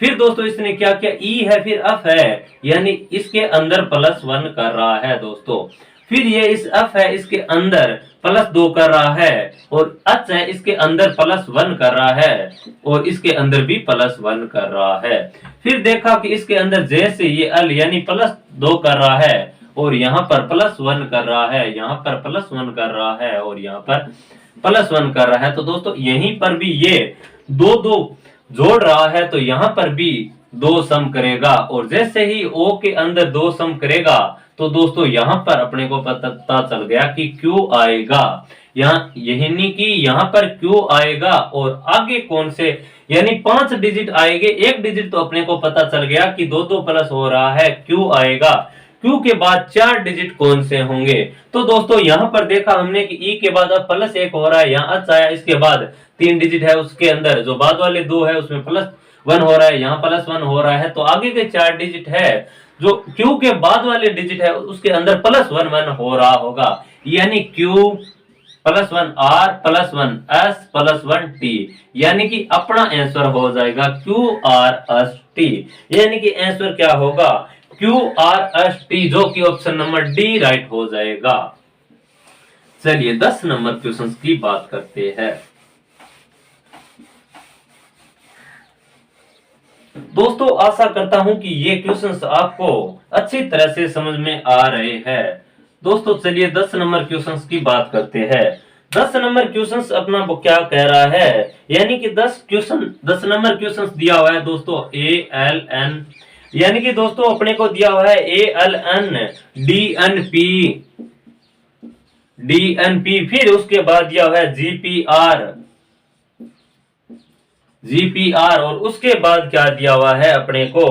फिर दोस्तों इसने क्या किया, ई है, फिर एफ है, यानी इसके अंदर +1 कर रहा है दोस्तों, फिर ये इस एफ है, इसके अंदर +2 कर रहा है, और एच है, इसके अंदर +1 कर रहा है, और इसके अंदर भी +1 कर रहा है। फिर देखा कि इसके अंदर जैसे ये एल यानी +2 कर रहा है, और यहाँ पर +1 कर रहा है, यहाँ पर +1 कर रहा है, और यहाँ पर +1 कर रहा है। तो दोस्तों यहीं पर भी ये 2 जोड़ रहा है, तो यहाँ पर भी 2 सम करेगा, और जैसे ही O के अंदर 2 सम करेगा तो दोस्तों यहाँ पर अपने को पता चल गया कि Q आएगा, यहाँ यानी कि यहाँ पर Q आएगा, और आगे कौन से, यानी 5 डिजिट आएंगे, 1 डिजिट तो अपने को पता चल गया कि 2 प्लस हो रहा है, Q आएगा, Q के बाद 4 डिजिट कौन से होंगे। तो दोस्तों यहाँ पर देखा हमने कि E के बाद अब +1 हो रहा है, यहाँ H आया, इसके बाद 3 डिजिट है, उसके अंदर जो बाद वाले 2 है उसमें +1 हो रहा है, यहाँ +1 हो रहा है, तो आगे के 4 डिजिट है, जो Q के बाद वाले डिजिट है उसके अंदर +1 हो रहा होगा, यानी Q +1 R +1 S +1 T, यानी कि अपना आंसर हो जाएगा QRST, यानी कि आंसर क्या होगा QRST, जो कि ऑप्शन नंबर डी राइट हो जाएगा। चलिए 10 नंबर क्वेश्चन की बात करते हैं। दोस्तों आशा करता हूं कि ये क्वेश्चंस आपको अच्छी तरह से समझ में आ रहे हैं। दोस्तों चलिए 10 नंबर क्वेश्चंस की बात करते हैं। 10 नंबर क्वेश्चंस अपना वो क्या कह रहा है, यानी कि 10 नंबर क्वेश्चंस दिया हुआ है दोस्तों ए एल एन, यानी कि दोस्तों अपने को दिया हुआ है A L N D N P, फिर उसके बाद दिया हुआ है जीपीआर और उसके बाद क्या दिया हुआ है अपने को,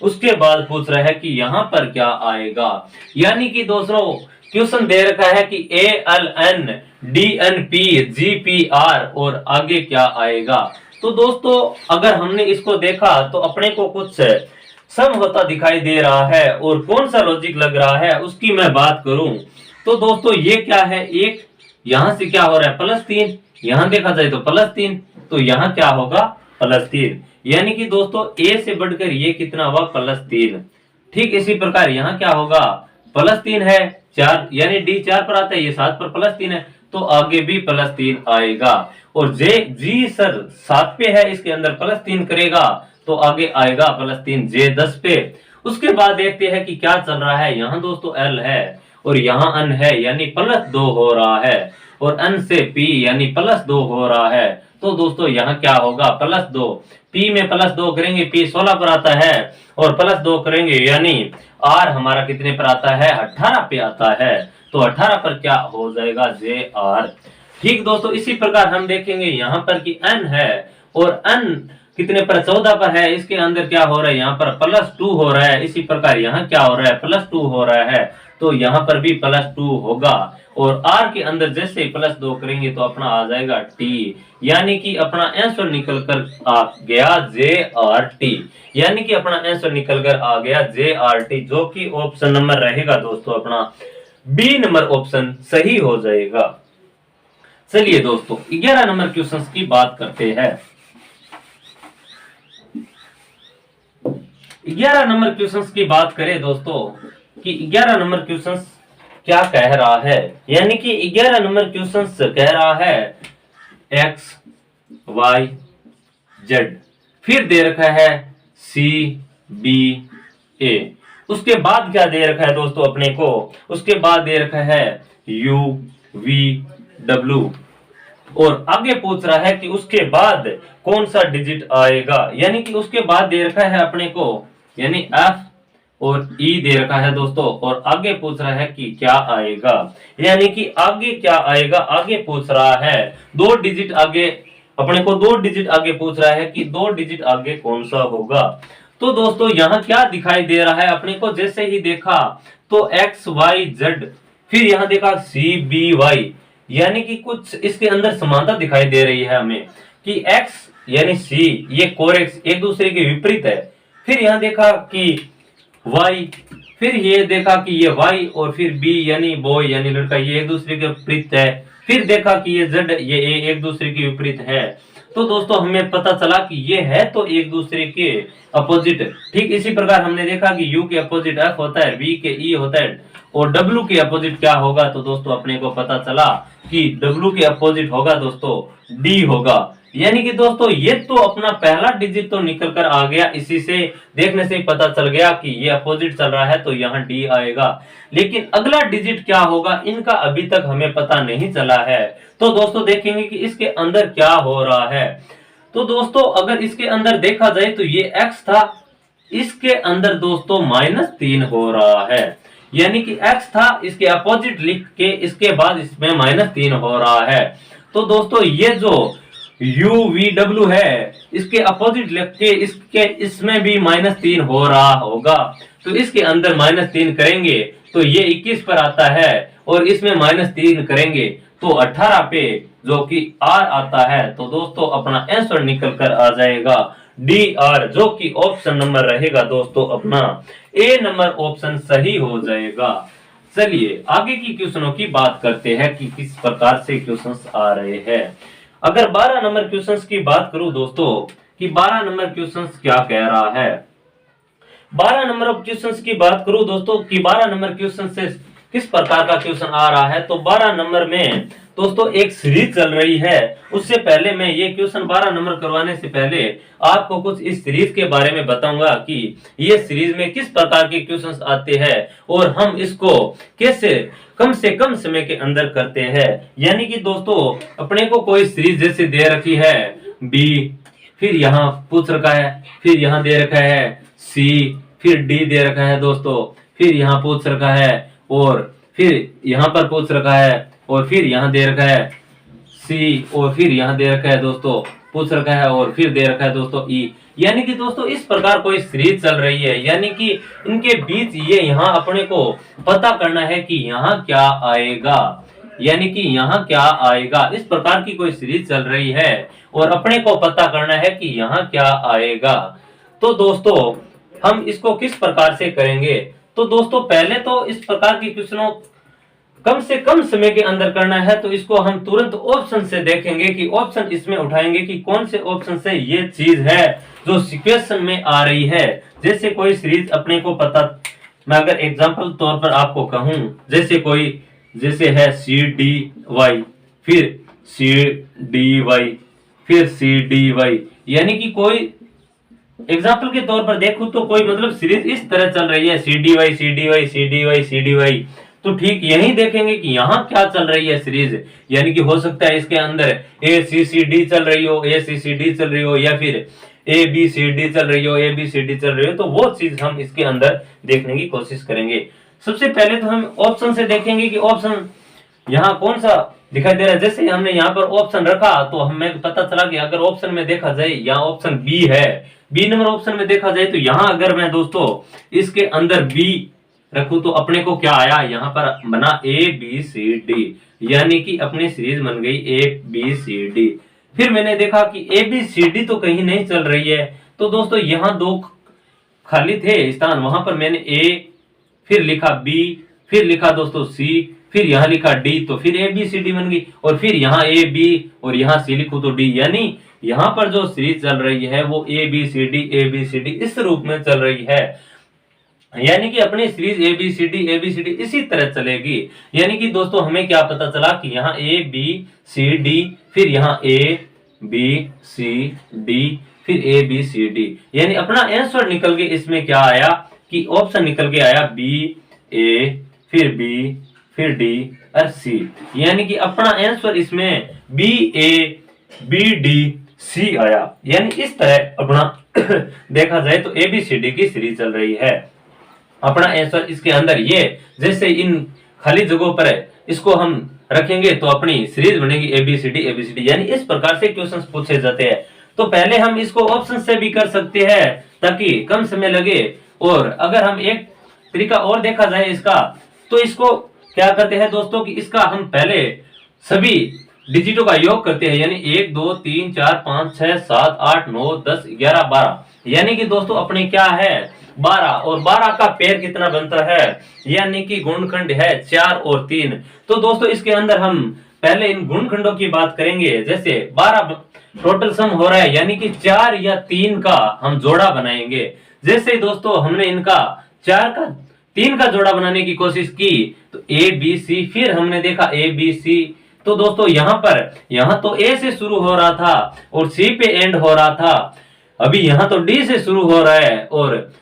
उसके बाद पूछ रहा है कि यहां पर क्या आएगा। यानी कि दोस्तों क्वेश्चन दे रखा है कि A L N D N P GPR और आगे क्या आएगा। तो दोस्तों अगर हमने इसको देखा तो अपने को कुछ सम होता दिखाई दे रहा है, और कौन सा लॉजिक लग रहा है उसकी मैं बात करूं तो दोस्तों ये क्या है, एक यहां से क्या हो रहा है +3, यहां देखा जाए तो +3, तो यहाँ क्या होगा +3, यानी कि दोस्तों a से बढ़कर ये कितना हुआ +3। ठीक इसी प्रकार यहाँ क्या होगा +3 है 4, यानी d 4 पर आता है, ये 7 पर +3 है, तो आगे भी +3 आएगा। और जी सर 7 पे है, इसके अंदर +3 करेगा तो आगे आएगा +3 j 10 पे। उसके बाद देखते हैं कि क्या चल रहा है, यहाँ दोस्तों l है और यहाँ n है, यानी +2 हो रहा है, और n से p यानी +2 हो रहा है। तो दोस्तों यहाँ क्या होगा +2, p में +2 करेंगे p 16 पर आता है, और +2 करेंगे यानी r हमारा कितने पर आता है 18 पे आता है, तो 18 पर क्या हो जाएगा jr। ठीक दोस्तों इसी प्रकार हम देखेंगे यहाँ पर कि n है और n कितने पर 14 पर है, इसके अंदर क्या हो रहा है यहाँ पर +2 हो रहा है, इसी प्रकार यहाँ क्या हो रहा है +2 हो रहा है, तो यहाँ पर भी +2 होगा। और r के अंदर जैसे ही +2 करेंगे तो अपना आ जाएगा t, यानी कि अपना आंसर निकल कर आ गया JRT, यानी कि अपना आंसर निकल कर आ गया JRT, जो कि ऑप्शन नंबर रहेगा दोस्तों अपना बी नंबर ऑप्शन सही हो जाएगा। चलिए दोस्तों 11 नंबर क्वेश्चन की बात करते हैं। 11 नंबर क्वेश्चन की बात करें दोस्तों कि 11 नंबर क्वेश्चन क्या कह रहा है, यानी कि 11 नंबर क्वेश्चन कह रहा है x y z, फिर दे रखा है c b a, उसके बाद क्या दे रखा है दोस्तों अपने को, उसके बाद दे रखा है u v w, और आगे पूछ रहा है कि उसके बाद कौन सा डिजिट आएगा, यानी कि उसके बाद दे रखा है अपने को यानी f और E दे रखा है दोस्तों, और आगे पूछ रहा है कि क्या आएगा, यानी कि आगे क्या आएगा, आगे पूछ रहा है 2 डिजिट आगे, अपने को 2 डिजिट आगे पूछ रहा है कि 2 डिजिट आगे कौन सा होगा। तो दोस्तों यहाँ क्या दिखाई दे रहा है अपने को, जैसे ही देखा तो x y z, फिर यहाँ देखा c b y, यानी कि कुछ इसके अंदर समानता दिखाई दे रही है हमें कि x यानी c ये कोरेक्स एक दूसरे के विपरीत है, फिर यहाँ देखा कि y, फिर ये देखा कि ये y, और फिर b यानी बॉय यानी लड़का ये एक दूसरे के विपरीत है, फिर देखा कि ये z ये एक दूसरे के विपरीत है। तो दोस्तों हमें पता चला कि ये है तो एक दूसरे के अपोजिट। ठीक इसी प्रकार हमने देखा कि u के अपोजिट f होता है, v के e होता है, और w के अपोजिट क्या होगा, तो दोस्तों अपने को पता चला कि w के अपोजिट होगा दोस्तों d होगा। यानी कि दोस्तों ये तो अपना पहला डिजिट तो निकल कर आ गया, इसी से देखने से ही पता चल गया कि ये अपोजिट चल रहा है तो यहाँ डी आएगा, लेकिन अगला डिजिट क्या होगा इनका अभी तक हमें पता नहीं चला है। तो दोस्तों देखेंगे कि इसके अंदर क्या हो रहा है। तो दोस्तों अगर इसके अंदर देखा जाए तो ये x था, इसके अंदर दोस्तों -3 हो रहा है, यानी कि x था इसके अपोजिट लिख के इसके बाद इसमें -3 हो रहा है। तो दोस्तों ये जो UVW है इसके अपोजिट लिख के इसमें भी -3 हो रहा होगा, तो इसके अंदर -3 करेंगे तो ये 21 पर आता है, और इसमें -3 करेंगे तो 18 पे जो कि R आता है। तो दोस्तों अपना आंसर निकल कर आ जाएगा DR, जो कि ऑप्शन नंबर रहेगा दोस्तों अपना A नंबर ऑप्शन सही हो जाएगा। चलिए आगे की क्वेश्चनों की बात करते हैं कि किस प्रकार से क्वेश्चंस आ रहे हैं। अगर 12 नंबर क्वेश्चंस की बात करूं दोस्तों कि 12 नंबर क्वेश्चंस क्या कह रहा है, 12 नंबर ऑफ क्वेश्चंस की बात करूं दोस्तों कि 12 नंबर क्वेश्चन से किस प्रकार का क्वेश्चन आ रहा है। तो 12 नंबर में दोस्तों एक सीरीज चल रही है। उससे पहले मैं ये क्वेश्चन 12 नंबर करवाने से पहले आपको कुछ इस सीरीज के बारे में बताऊंगा कि ये सीरीज में किस प्रकार के क्वेश्चंस आते हैं और हम इसको कैसे कम से कम समय के अंदर करते हैं। यानी कि दोस्तों अपने को कोई सीरीज जैसे दे रखी है बी, फिर यहाँ पूछ रखा है, फिर यहाँ दे रखा है सी, फिर डी दे रखा है दोस्तों, फिर यहाँ पूछ रखा है और फिर यहाँ पर पूछ रखा है और फिर यहाँ दे रखा है सी और फिर यहाँ दे रखा है दोस्तों पूछ रखा है और फिर दे रखा है दोस्तों ई। यानी कि दोस्तों इस प्रकार कोई सीरीज चल रही है। यानी कि इनके बीच ये यहाँ अपने को पता करना है कि यहाँ क्या आएगा, यानी कि यहाँ क्या आएगा। इस प्रकार की कोई सीरीज चल रही है और अपने को पता करना है कि यहाँ क्या आएगा। तो दोस्तों हम इसको किस प्रकार से करेंगे। तो दोस्तों पहले तो इस प्रकार की क्वेश्चनों कम से कम समय के अंदर करना है। तो इसको हम तुरंत ऑप्शन से देखेंगे कि ऑप्शन इसमें उठाएंगे कि कौन से ऑप्शन से ये चीज है जो सिचुएशन में आ रही है। जैसे कोई सीरीज अपने को पता, मैं अगर एग्जांपल तौर पर आपको कहूं, जैसे है सी डी वाई, फिर सी डी वाई, फिर सी डी वाई। यानी कि कोई एग्जाम्पल के तौर पर देखूं तो कोई मतलब सीरीज इस तरह चल रही है C D Y, C D Y, C D Y, C D Y. तो ठीक यही देखेंगे कि यहाँ क्या चल रही है सीरीज। यानी कि हो सकता है इसके अंदर ए सी सी डी चल रही हो, ए सी सी डी चल रही हो, या फिर ए बी सी डी चल रही हो, ए बी सी डी चल रही हो। तो वो चीज हम इसके अंदर देखने की कोशिश करेंगे। सबसे पहले तो हम ऑप्शन से देखेंगे कि ऑप्शन यहाँ कौन सा दिखाई दे रहा है। जैसे हमने यहाँ पर ऑप्शन रखा तो हमें पता चला कि अगर ऑप्शन में देखा जाए यहाँ ऑप्शन बी है, बी नंबर ऑप्शन में देखा जाए तो यहाँ अगर मैं दोस्तों इसके अंदर बी रखूं तो अपने को क्या आया, यहाँ पर बना ए बी सी डी। यानी कि अपनी सीरीज बन गई ए बी सी डी। फिर मैंने देखा कि ए बी सी डी तो कहीं नहीं चल रही है। तो दोस्तों यहाँ दो खाली थे स्थान, वहां पर मैंने ए, फिर लिखा बी, फिर लिखा दोस्तों सी, फिर यहाँ लिखा डी। तो फिर ए बी सी डी बन गई और फिर यहाँ ए बी और यहाँ सी लिखूं तो डी। यानी यहाँ पर जो सीरीज चल रही है वो A B C D, A B C D इस रूप में चल रही है। यानी कि अपनी series A B C D इसी तरह चलेगी। यानी कि दोस्तों हमें क्या पता चला कि यहाँ ए बी सी डी, फिर यहाँ ए बी सी डी, फिर ए बी सी डी। यानी अपना आंसर निकल के इसमें क्या आया कि ऑप्शन निकल के आया बी ए, फिर बी, फिर डी और सी। यानी कि अपना आंसर इसमें B A B D C आया। यानी इस तरह अपना देखा जाए तो ए बी सी डी की सीरीज चल रही है। अपना आंसर इसके अंदर ये जैसे इन खाली जगहों पर इसको हम रखेंगे तो अपनी सीरीज बनेगी ए बी सी डी। यानी इस प्रकार से क्वेश्चंस पूछे जाते हैं। तो पहले हम इसको ऑप्शन से भी कर सकते हैं ताकि कम समय लगे। और अगर हम एक तरीका और देखा जाए इसका, तो इसको क्या करते हैं दोस्तों कि इसका हम पहले सभी डिजिटों का योग करते हैं। यानी 1 2 3 4 5 6 7 8 9 10 11 12। यानी कि दोस्तों अपने क्या है 12, और 12 का पेड़ कितना बनता है, यानी कि गुणखंड है 4 और 3। तो दोस्तों इसके अंदर हम पहले इन गुणखंडों की बात करेंगे। जैसे 12 टोटल सम हो रहा है, यानी कि 4 या 3 का हम जोड़ा बनाएंगे। जैसे दोस्तों हमने इनका 3 का जोड़ा बनाने की कोशिश की तो ए बी सी, फिर हमने देखा ए बी सी। तो दोस्तों यहाँ तो ए से शुरू हो रहा था और सी पे एंड हो रहा था। अभी यहाँ तो डी से शुरू हो रहा है और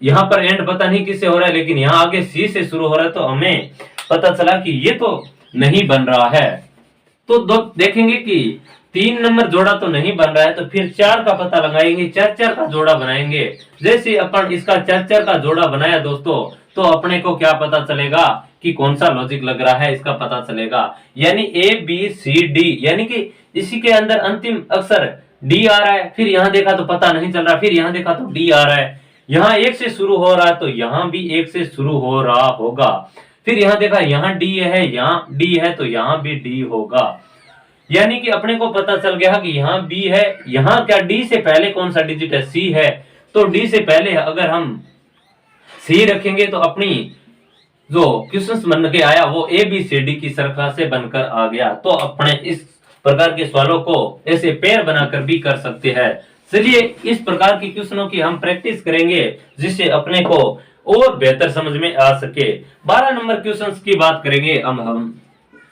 यहाँ पर एंड पता नहीं किससे हो रहा है, लेकिन यहाँ आगे सी से शुरू हो रहा है। तो हमें पता चला कि ये तो नहीं बन रहा है। तो देखेंगे कि 3 नंबर जोड़ा तो नहीं बन रहा है, तो फिर 4 का पता लगाएंगे, 4 का जोड़ा बनाएंगे। जैसे अपन इसका 4 का जोड़ा बनाया दोस्तों, तो अपने को क्या पता चलेगा कि कौन सा लॉजिक लग रहा है इसका पता चलेगा। यानी ए बी सी डी, यानी कि इसी के अंदर अंतिम अक्षर डी आ रहा है। फिर यहाँ देखा तो पता नहीं चल रहा, फिर यहाँ देखा तो डी आ रहा है। यहाँ 1 से शुरू हो रहा है तो यहाँ भी 1 से शुरू हो रहा होगा। फिर यहाँ देखा यहाँ डी है, यहाँ डी है तो यहाँ भी डी होगा। यानी कि अपने को पता चल गया कि यहाँ बी है। यहाँ क्या डी से पहले कौन सा डिजिट है, सी है। तो डी से पहले अगर हम सी रखेंगे तो अपनी जो क्वेश्चन बन के आया वो ए बी सी डी की श्रृंखला से बनकर आ गया। तो अपने इस प्रकार के सवालों को ऐसे पेयर बनाकर भी कर सकते हैं। चलिए इस प्रकार की क्वेश्चनों की हम प्रैक्टिस करेंगे, जिससे अपने को और बेहतर समझ में आ सके। 12 नंबर क्वेश्चंस की बात करेंगे अब हम।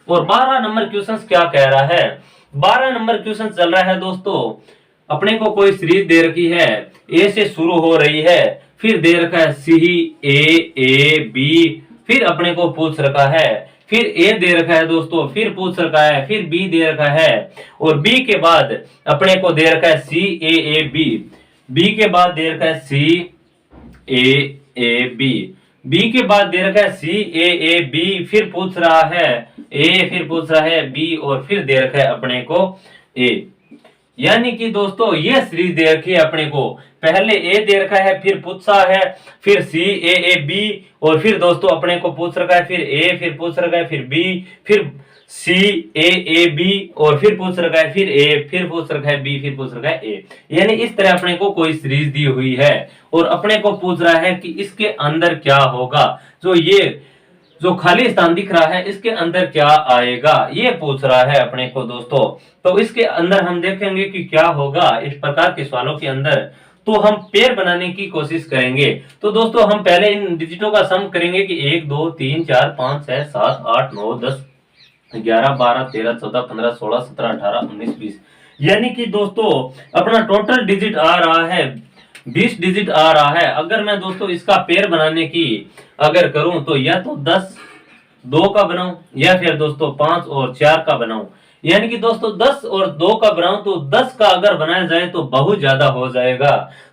और 12 नंबर क्वेश्चंस क्या कह रहा है? 12 नंबर क्वेश्चन चल रहा है दोस्तों, अपने को कोई सीरीज दे रखी है, ए से शुरू हो रही है, फिर दे रखा है सी ए बी, फिर अपने को पूछ रखा है, फिर ए दे रखा है दोस्तों, फिर पूछ रखा है, फिर बी दे रखा है, और बी के बाद अपने को दे रखा है सी ए बी, बी के बाद दे रखा है सी ए बी, बी के बाद दे रखा है सी ए बी, फिर पूछ रहा है ए, फिर पूछ रहा है बी, और फिर दे रखा है अपने को ए। यानी कि दोस्तों ये सीरीज दे रखी है अपने को, पहले ए दे रखा है, फिर पूछा है, फिर सी ए बी, और फिर दोस्तों अपने को पूछ रखा है फिर ए, फिर पूछ रखा है फिर बी, फिर सी ए बी, और फिर पूछ रखा है फिर ए, फिर पूछ रखा है बी, फिर पूछ रखा है ए। यानी इस तरह अपने को कोई सीरीज दी हुई है और अपने को पूछ रहा है कि इसके अंदर क्या होगा, जो ये जो खाली स्थान दिख रहा है इसके अंदर क्या आएगा, ये पूछ रहा है अपने को दोस्तों। तो इसके अंदर हम देखेंगे कि क्या होगा इस प्रकार के सवालों के अंदर। तो हम पेयर बनाने की कोशिश करेंगे। तो दोस्तों हम पहले इन डिजिटों का सम करेंगे कि 1 2 3 4 5 6 7 8 9 10 11 12 13 14 15 16 17 18 19 20। यानी कि दोस्तों अपना टोटल डिजिट आ रहा है 20 डिजिट आ रहा है। अगर मैं दोस्तों इसका पेयर बनाने की अगर करूं तो या तो 10 2 का बनाऊं, या फिर दोस्तों 5 और 4 का बनाऊं। यानी कि दोस्तों 10 और 2 का बनाऊं तो 10 का अगर बनाया जाए तो बहुत ज्यादा हो जाएगा,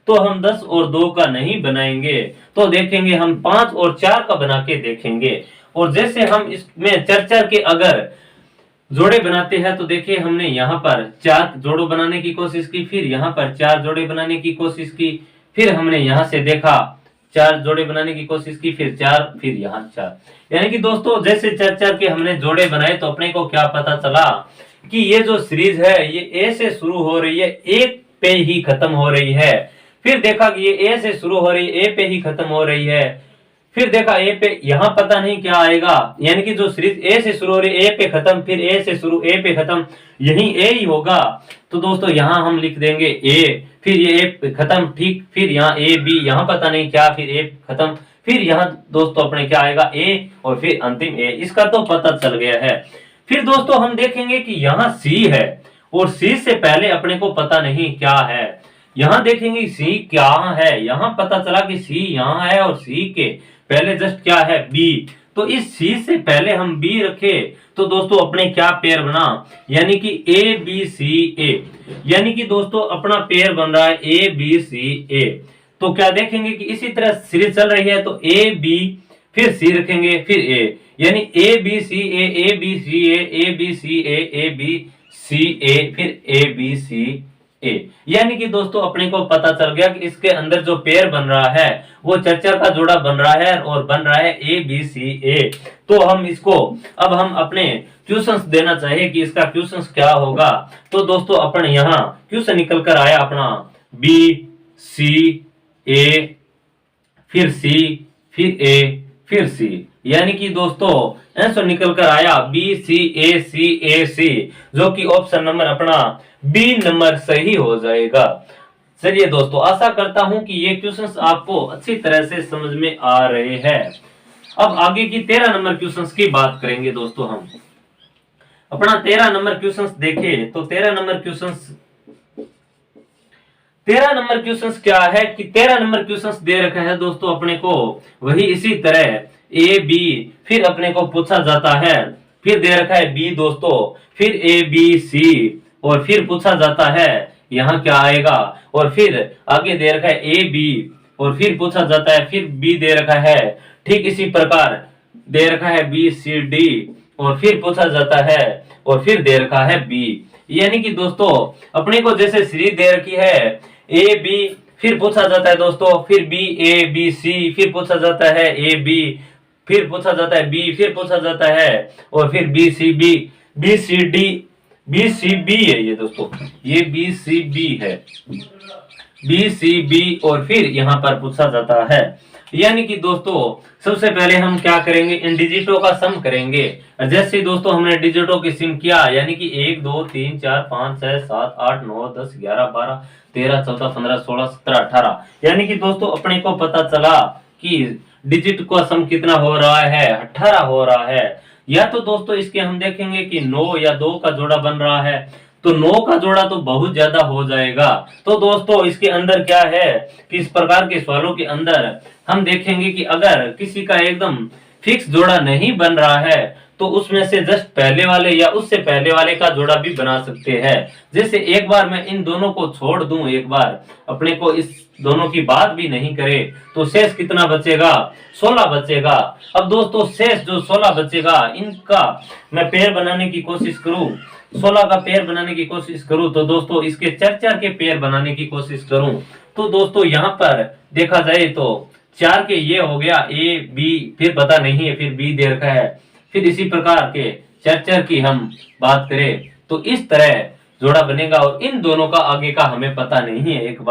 तो हम 10 और 2 का नहीं बनाएंगे, तो देखेंगे हम 5 और 4 का बना के देखेंगे। और जैसे हम इसमें चर्चा के अगर जोड़े बनाते हैं तो देखिए हमने यहाँ पर 4 जोड़ों बनाने की कोशिश की, फिर यहाँ पर 4 जोड़े बनाने की कोशिश की, फिर हमने यहाँ से देखा 4 जोड़े बनाने की कोशिश की, फिर 4, फिर यहाँ 4। यानी कि दोस्तों जैसे 4 के हमने जोड़े बनाए तो अपने को क्या पता चला कि ये जो सीरीज है ये ए से शुरू हो रही है, एक पे ही खत्म हो रही है। फिर देखा कि ये ए से शुरू हो रही है, ए पे ही खत्म हो रही है। फिर देखा ए पे, यहाँ पता नहीं क्या आएगा, यानी कि जो सीरीज ए से शुरू हो रही है ए पे खत्म, फिर ए से शुरू ए पे खत्म, यही ए ही होगा। तो दोस्तों यहाँ हम लिख देंगे ए, फिर ये ए खत्म, ठीक, फिर यहाँ ए बी, यहाँ पता नहीं क्या, फिर ए खत्म, फिर यहाँ दोस्तों अपने क्या आएगा ए, और फिर अंतिम ए। इसका तो पता चल गया है। फिर दोस्तों हम देखेंगे कि यहाँ सी है और सी से पहले अपने को पता नहीं क्या है। यहाँ देखेंगे सी क्या है, यहाँ पता चला कि सी यहाँ है और सी के पहले जस्ट क्या है बी, तो इस सी से पहले हम बी रखे तो दोस्तों अपने क्या पेयर बना, यानी कि ए बी सी ए। यानी कि दोस्तों अपना पेयर बन रहा है ए बी सी ए। तो क्या देखेंगे कि इसी तरह सीरीज चल रही है तो ए बी फिर सी रखेंगे फिर ए, यानी A B C A B C A B C A B C A, फिर ए बी सी ए। यानी कि दोस्तों अपने को पता चल गया कि इसके अंदर जो पेयर बन रहा है वो चर्चा का जोड़ा बन रहा है और बन रहा है ए बी सी ए। तो हम इसको अब हम अपने क्वेश्चंस देना चाहिए कि इसका क्वेश्चंस क्या होगा। तो दोस्तों अपन यहाँ क्वेश्चन निकल कर आया अपना बी सी ए, फिर सी, फिर ए, फिर सी। यानी कि दोस्तों आंसर निकल कर आया बी सी ए सी, जो कि ऑप्शन नंबर अपना बी नंबर सही हो जाएगा। चलिए दोस्तों आशा करता हूं कि ये क्वेश्चंस आपको अच्छी तरह से समझ में आ रहे हैं। अब आगे की 13 नंबर क्वेश्चंस की बात करेंगे दोस्तों। हम अपना 13 नंबर क्वेश्चंस देखें तो 13 नंबर क्वेश्चंस क्या है कि 13 नंबर क्वेश्चंस दे रखा है दोस्तों अपने को, वही इसी तरह ए बी, फिर अपने को पूछा जाता है, फिर दे रखा है बी दोस्तों, फिर ए बी सी, और फिर पूछा जाता है यहाँ क्या आएगा, और फिर आगे दे रखा है ए बी, और फिर पूछा जाता है फिर बी दे रखा है, ठीक इसी प्रकार दे रखा है बी सी डी, और फिर पूछा जाता है और फिर दे रखा है बी। यानी कि दोस्तों अपने को जैसे सीरीज दे रखी है ए बी, फिर पूछा जाता है दोस्तों फिर बी ए बी सी, फिर पूछा जाता है ए बी, फिर पूछा जाता है बी, फिर पूछा जाता है और फिर B C B, B C D, B C B है ये दोस्तों, ये बी सी बी है, बी सी बी, और फिर यहाँ पर पूछा जाता है। यानी कि दोस्तों सबसे पहले हम क्या करेंगे, इन डिजिटों का सम करेंगे। जैसे दोस्तों हमने डिजिटों की सम किया, यानी कि 1 2 3 4 5 6 7 8 9 10 11 12 13 14 15 16 17 18। यानी कि दोस्तों अपने को पता चला कि डिजिट का सम कितना हो रहा है, 18 हो रहा है। या तो दोस्तों इसके हम देखेंगे कि 9 या 2 का जोड़ा बन रहा है, तो 9 का जोड़ा तो बहुत ज्यादा हो जाएगा। तो दोस्तों इसके अंदर क्या है कि इस प्रकार के सवालों के अंदर हम देखेंगे कि अगर किसी का एकदम फिक्स जोड़ा नहीं बन रहा है तो उसमें से जस्ट पहले वाले या उससे पहले वाले का जोड़ा भी बना सकते हैं। जैसे एक बार मैं इन दोनों को छोड़ दूं, एक बार अपने को इस दोनों की बात भी नहीं करे, तो शेष कितना बचेगा, 16 बचेगा। अब दोस्तों शेष जो 16 बचेगा इनका मैं पेयर बनाने की कोशिश करूं, 16 का पेयर बनाने की कोशिश करूं, तो दोस्तों इसके 4 के पेयर बनाने की कोशिश करूं, तो दोस्तों यहाँ पर देखा जाए तो 4 के ये हो गया ए बी, फिर पता नहीं है, फिर बी दे रखा है, फिर इसी प्रकार के 4 की हम बात करें तो इस तरह जोड़ा बनेगा। और इन दोनों का आगे का हमें पता नहीं है, एक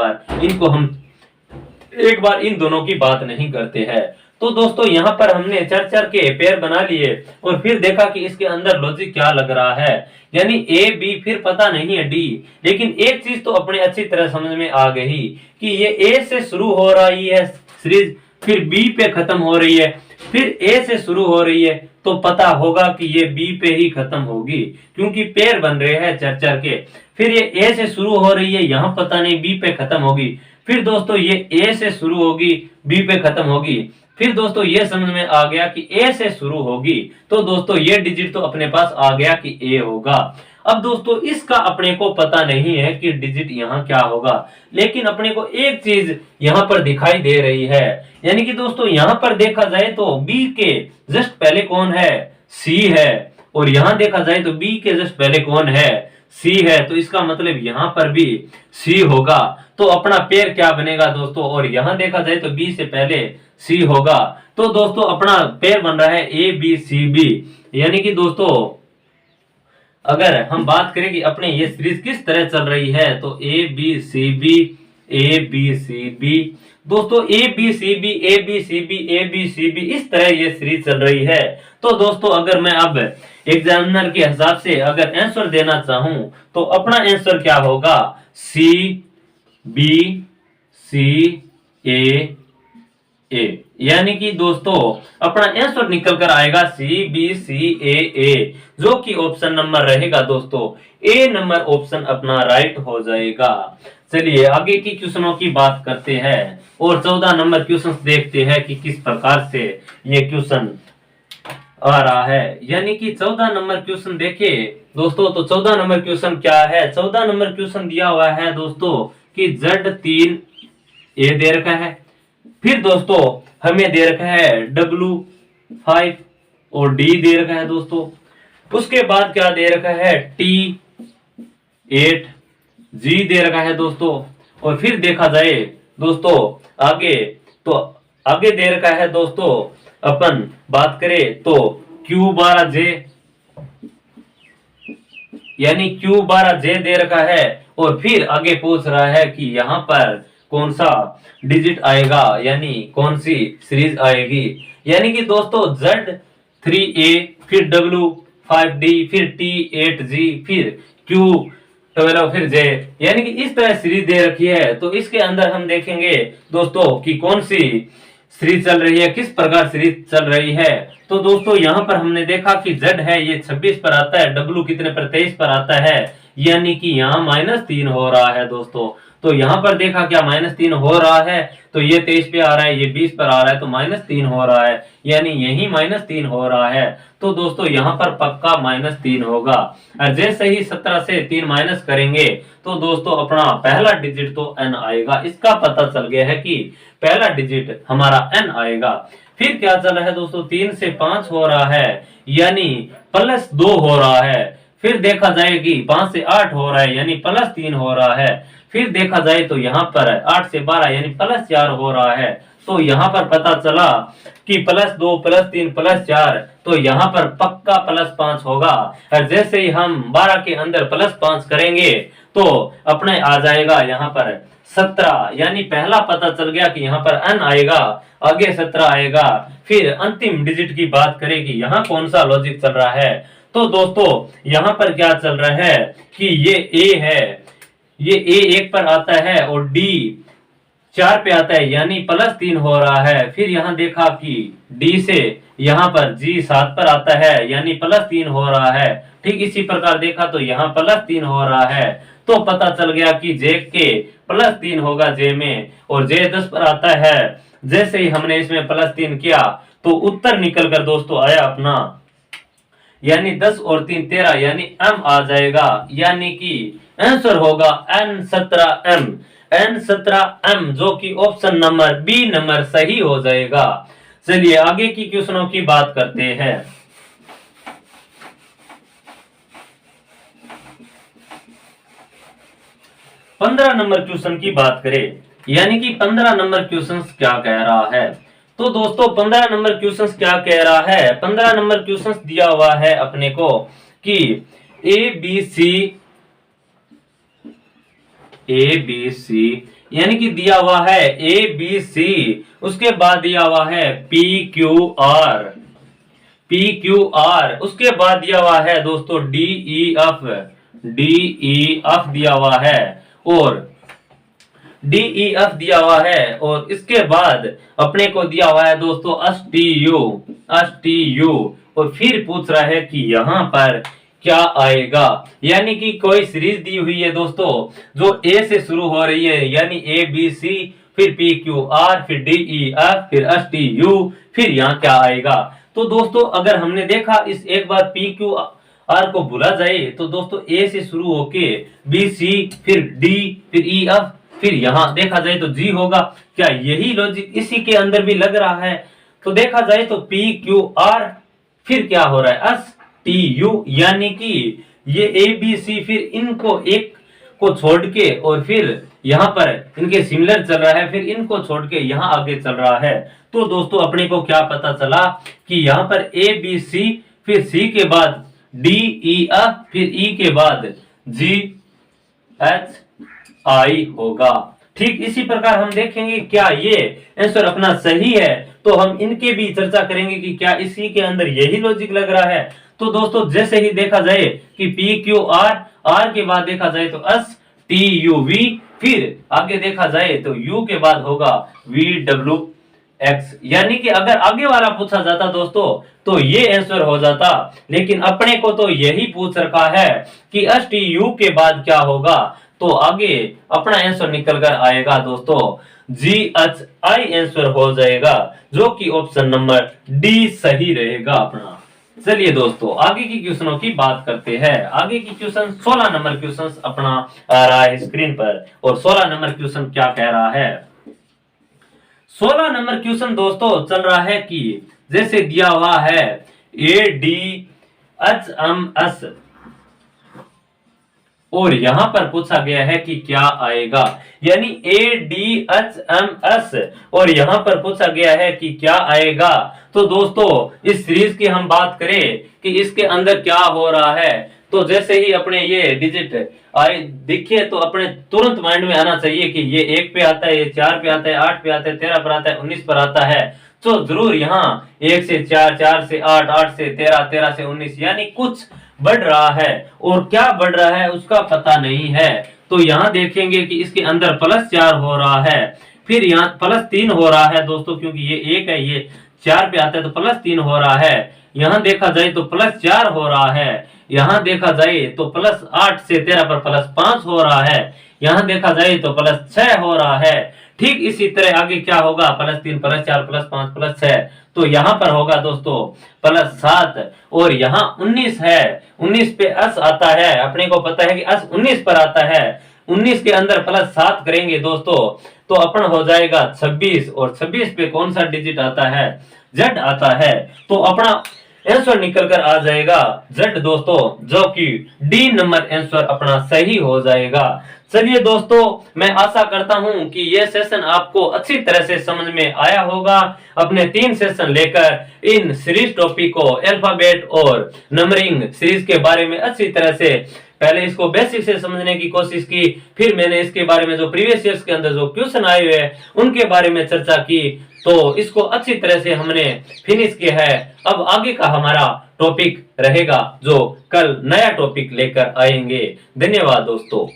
बार इन दोनों की बात नहीं करते हैं। तो दोस्तों यहाँ पर हमने 4 के पेयर बना लिए और फिर देखा कि इसके अंदर लॉजिक क्या लग रहा है, यानी ए बी, फिर पता नहीं है डी। लेकिन एक चीज तो अपने अच्छी तरह समझ में आ गई कि ये ए से शुरू हो रही है सीरीज, फिर बी पे खत्म हो रही है, फिर ए से शुरू हो रही है, तो पता होगा कि ये बी पे ही खत्म होगी, क्योंकि पेयर बन रहे हैं 4 के। फिर ये ए से शुरू हो रही है, यहाँ पता नहीं बी पे खत्म होगी, फिर दोस्तों ये ए से शुरू होगी, बी पे खत्म होगी, फिर दोस्तों ये समझ में आ गया कि ए से शुरू होगी, तो दोस्तों ये डिजिट तो अपने पास आ गया कि ए होगा। अब दोस्तों इसका अपने को पता नहीं है कि डिजिट यहाँ क्या होगा, लेकिन अपने को एक चीज यहाँ पर दिखाई दे रही है, यानी कि दोस्तों यहाँ पर देखा जाए तो बी के जस्ट पहले कौन है, सी है, और यहाँ देखा जाए तो बी के जस्ट पहले कौन है, सी है, तो इसका मतलब यहाँ पर भी सी होगा। तो अपना पेयर क्या बनेगा दोस्तों, और यहाँ देखा जाए तो बी से पहले सी होगा, तो दोस्तों अपना पेयर बन रहा है ए बी सी बी। यानी कि दोस्तों अगर हम बात करें कि अपने ये सीरीज किस तरह चल रही है, तो A B C B, A B C B, दोस्तों A B C B, A B C B, A B C B, इस तरह ये सीरीज चल रही है। तो दोस्तों अगर मैं अब एग्जामिनर के हिसाब से अगर आंसर देना चाहूं तो अपना आंसर क्या होगा, सी बी सी ए ए, यानी कि दोस्तों अपना आंसर निकल कर आएगा सी बी सी ए, जो कि ऑप्शन नंबर रहेगा दोस्तों ए नंबर ऑप्शन अपना राइट हो जाएगा। चलिए आगे की क्वेश्चनों की बात करते हैं और 14 नंबर क्वेश्चन देखते हैं कि किस प्रकार से ये क्वेश्चन आ रहा है। यानी कि 14 नंबर क्वेश्चन देखिए दोस्तों, तो 14 नंबर क्वेश्चन क्या है, 14 नंबर क्वेश्चन दिया हुआ है दोस्तों कि Z3 ए दे रखा है, फिर दोस्तों हमें दे रखा है W5 और D दे रखा है दोस्तों, उसके बाद क्या दे रखा है T8 G दे रखा है दोस्तों, और फिर देखा जाए दोस्तों आगे तो आगे दे रखा है दोस्तों, अपन बात करें तो Q12J, यानी Q12J दे रखा है, और फिर आगे पूछ रहा है कि यहाँ पर कौन सा डिजिट आएगा, यानी कौन सी सीरीज आएगी। यानी कि दोस्तों Z3A, फिर W5D, फिर T8G, फिर Q12, फिर J, यानी कि इस तरह सीरीज दे रखी है। तो इसके अंदर हम देखेंगे दोस्तों कि कौन सी सीरीज चल रही है, किस प्रकार सीरीज चल रही है। तो दोस्तों यहाँ पर हमने देखा कि Z है ये 26 पर आता है, W कितने पर 23 पर आता है, यानी कि यहाँ -3 हो रहा है दोस्तों। तो यहाँ पर देखा क्या -3 हो रहा है, तो ये 23 पे आ रहा है, ये 20 पर आ रहा है, तो -3 हो रहा है, यानी यही -3 हो रहा है। तो दोस्तों यहाँ पर पक्का -3 होगा। और जैसे ही 17 से 3 माइनस करेंगे तो दोस्तों अपना पहला डिजिट तो n आएगा। इसका पता चल गया है कि पहला डिजिट हमारा n आएगा। फिर क्या चल रहा है दोस्तों, 3 से 5 हो रहा है, यानी +2 हो रहा है। फिर देखा जाए कि 5 से 8 हो रहा है, यानी +3 हो रहा है। फिर देखा जाए तो यहाँ पर 8 से 12 यानी +4 हो रहा है। तो यहाँ पर पता चला कि +2 +3 +4, तो यहाँ पर पक्का +5 होगा। और जैसे ही हम 12 के अंदर +5 करेंगे तो अपने आ जाएगा यहाँ पर 17, यानी पहला पता चल गया कि यहाँ पर n आएगा, आगे 17 आएगा। फिर अंतिम डिजिट की बात करें कि यहाँ कौन सा लॉजिक चल रहा है, तो दोस्तों यहाँ पर क्या चल रहा है कि ये A है, ये A 1 पर आता है और D 4 पे आता है यानी +3 हो रहा है। फिर यहाँ देखा कि डी से यहाँ पर जी 7 पर आता है यानी +3 हो रहा है। ठीक इसी प्रकार देखा तो यहाँ +3 हो रहा है, तो पता चल गया कि जे के +3 होगा जे में, और जे 10 पर आता है। जैसे ही हमने इसमें +3 किया तो उत्तर निकल कर दोस्तों आया अपना, यानी 10 और 3 13 यानी m आ जाएगा, यानी कि आंसर होगा N17M। N17M जो कि ऑप्शन नंबर बी नंबर सही हो जाएगा। चलिए आगे की क्वेश्चनों की बात करते हैं। 15 नंबर क्वेश्चन की बात करें, यानी कि 15 नंबर क्वेश्चन क्या कह रहा है। तो दोस्तों 15 नंबर क्वेश्चन क्या कह रहा है, 15 नंबर क्वेश्चन दिया हुआ है अपने को कि ए बी सी यानी कि दिया हुआ है ए बी सी, उसके बाद दिया हुआ है पी क्यू आर, उसके बाद दिया हुआ है दोस्तों डी ई एफ दिया हुआ है, और डी ई एफ दिया हुआ है, और इसके बाद अपने को दिया हुआ है दोस्तों एस टी यू, और फिर पूछ रहा है कि यहाँ पर क्या आएगा। यानी कि कोई सीरीज दी हुई है दोस्तों जो ए से शुरू हो रही है, यानी ए बी सी, फिर पी क्यू आर, फिर डी ई एफ, फिर एस टी यू, फिर यहाँ क्या आएगा। तो दोस्तों अगर हमने देखा इस एक बार पी क्यू आर को भूला जाए तो दोस्तों ए से शुरू होके बी सी, फिर डी, फिर ई एफ, फिर यहाँ देखा जाए तो जी होगा। क्या यही लॉजिक इसी के अंदर भी लग रहा है? तो देखा जाए तो पी क्यू आर, फिर क्या हो रहा है एस टी यू, यानी कि ये ए बी सी, फिर इनको एक को छोड़ के और फिर यहाँ पर इनके सिमिलर चल रहा है, फिर इनको छोड़ के यहाँ आगे चल रहा है। तो दोस्तों अपने को क्या पता चला कि यहाँ पर ए बी सी, फिर सी के बाद डी ई एफ, फिर ई के बाद जी एच आई होगा। ठीक इसी प्रकार हम देखेंगे क्या ये आंसर अपना सही है, तो हम इनके भी चर्चा करेंगे कि क्या इसी के अंदर यही लॉजिक लग रहा है। तो दोस्तों जैसे ही देखा जाए कि पी क्यू आर, आर के बाद देखा जाए तो एस टी यू वी, फिर आगे देखा जाए तो यू के बाद होगा वी डब्ल्यू एक्स, यानी कि अगर आगे वाला पूछा जाता दोस्तों तो ये आंसर हो जाता, लेकिन अपने को तो यही पूछ रखा है कि एस टी यू के बाद क्या होगा, तो आगे अपना आंसर निकल कर आएगा दोस्तों जी एच आई आंसर हो जाएगा, जो कि ऑप्शन नंबर डी सही रहेगा अपना। चलिए दोस्तों आगे की क्वेश्चनों की बात करते हैं। आगे की क्वेश्चन 16 नंबर क्वेश्चन अपना आ रहा है स्क्रीन पर, और 16 नंबर क्वेश्चन क्या कह रहा है। 16 नंबर क्वेश्चन दोस्तों चल रहा है कि जैसे दिया हुआ है A D H M S, और यहां पर पूछा गया है कि क्या आएगा, यानी A D H M S, और यहां पर पूछा गया है कि क्या आएगा। तो दोस्तों इस सीरीज की हम बात करें कि इसके अंदर क्या हो रहा है, तो जैसे ही अपने ये डिजिट आए दिखे तो अपने तुरंत माइंड में आना चाहिए कि ये 1 पे आता है, ये 4 पे आता है, 8 पे आता है, 13 पर आता है, 19 पर आता है। तो जरूर यहाँ 1 से 4, 4 से 8, 8 से 13, 13 से 19, यानी कुछ बढ़ रहा है, और क्या बढ़ रहा है उसका पता नहीं है। तो यहाँ देखेंगे कि इसके अंदर +4 हो रहा है, फिर यहाँ +3 हो रहा है दोस्तों, क्योंकि ये 1 है, ये 4 पे आता है तो +3 हो रहा है। यहाँ देखा जाए तो +4 हो रहा है, यहाँ देखा जाए तो +8 से 13 पर +5 हो रहा है, यहाँ देखा जाए तो +6 हो रहा है। ठीक इसी तरह आगे क्या होगा, +3, +4, +5, +6, तो यहाँ पर होगा दोस्तों +7, और यहाँ 19 है, 19 पे एस आता है, अपने को पता है कि एस 19 पर आता है। 19 के अंदर +7 करेंगे दोस्तों तो अपन हो जाएगा 26, और 26 पे कौन सा डिजिट आता है, जेड आता है, तो अपना आंसर निकल कर आ जाएगा जेड दोस्तों, जो कि डी नंबर आंसर अपना सही हो जाएगा। चलिए दोस्तों मैं आशा करता हूं कि यह सेशन आपको अच्छी तरह से समझ में आया होगा। अपने 3 सेशन लेकर इन सीरीज टॉपिक को, अल्फाबेट और नंबरिंग सीरीज के बारे में अच्छी तरह से पहले इसको बेसिक से समझने की कोशिश की, फिर मैंने इसके बारे में जो प्रीवियस ईयर्स के अंदर जो क्वेश्चन आए हुए हैं उनके बारे में चर्चा की, तो इसको अच्छी तरह से हमने फिनिश किया है। अब आगे का हमारा टॉपिक रहेगा जो कल नया टॉपिक लेकर आएंगे। धन्यवाद दोस्तों।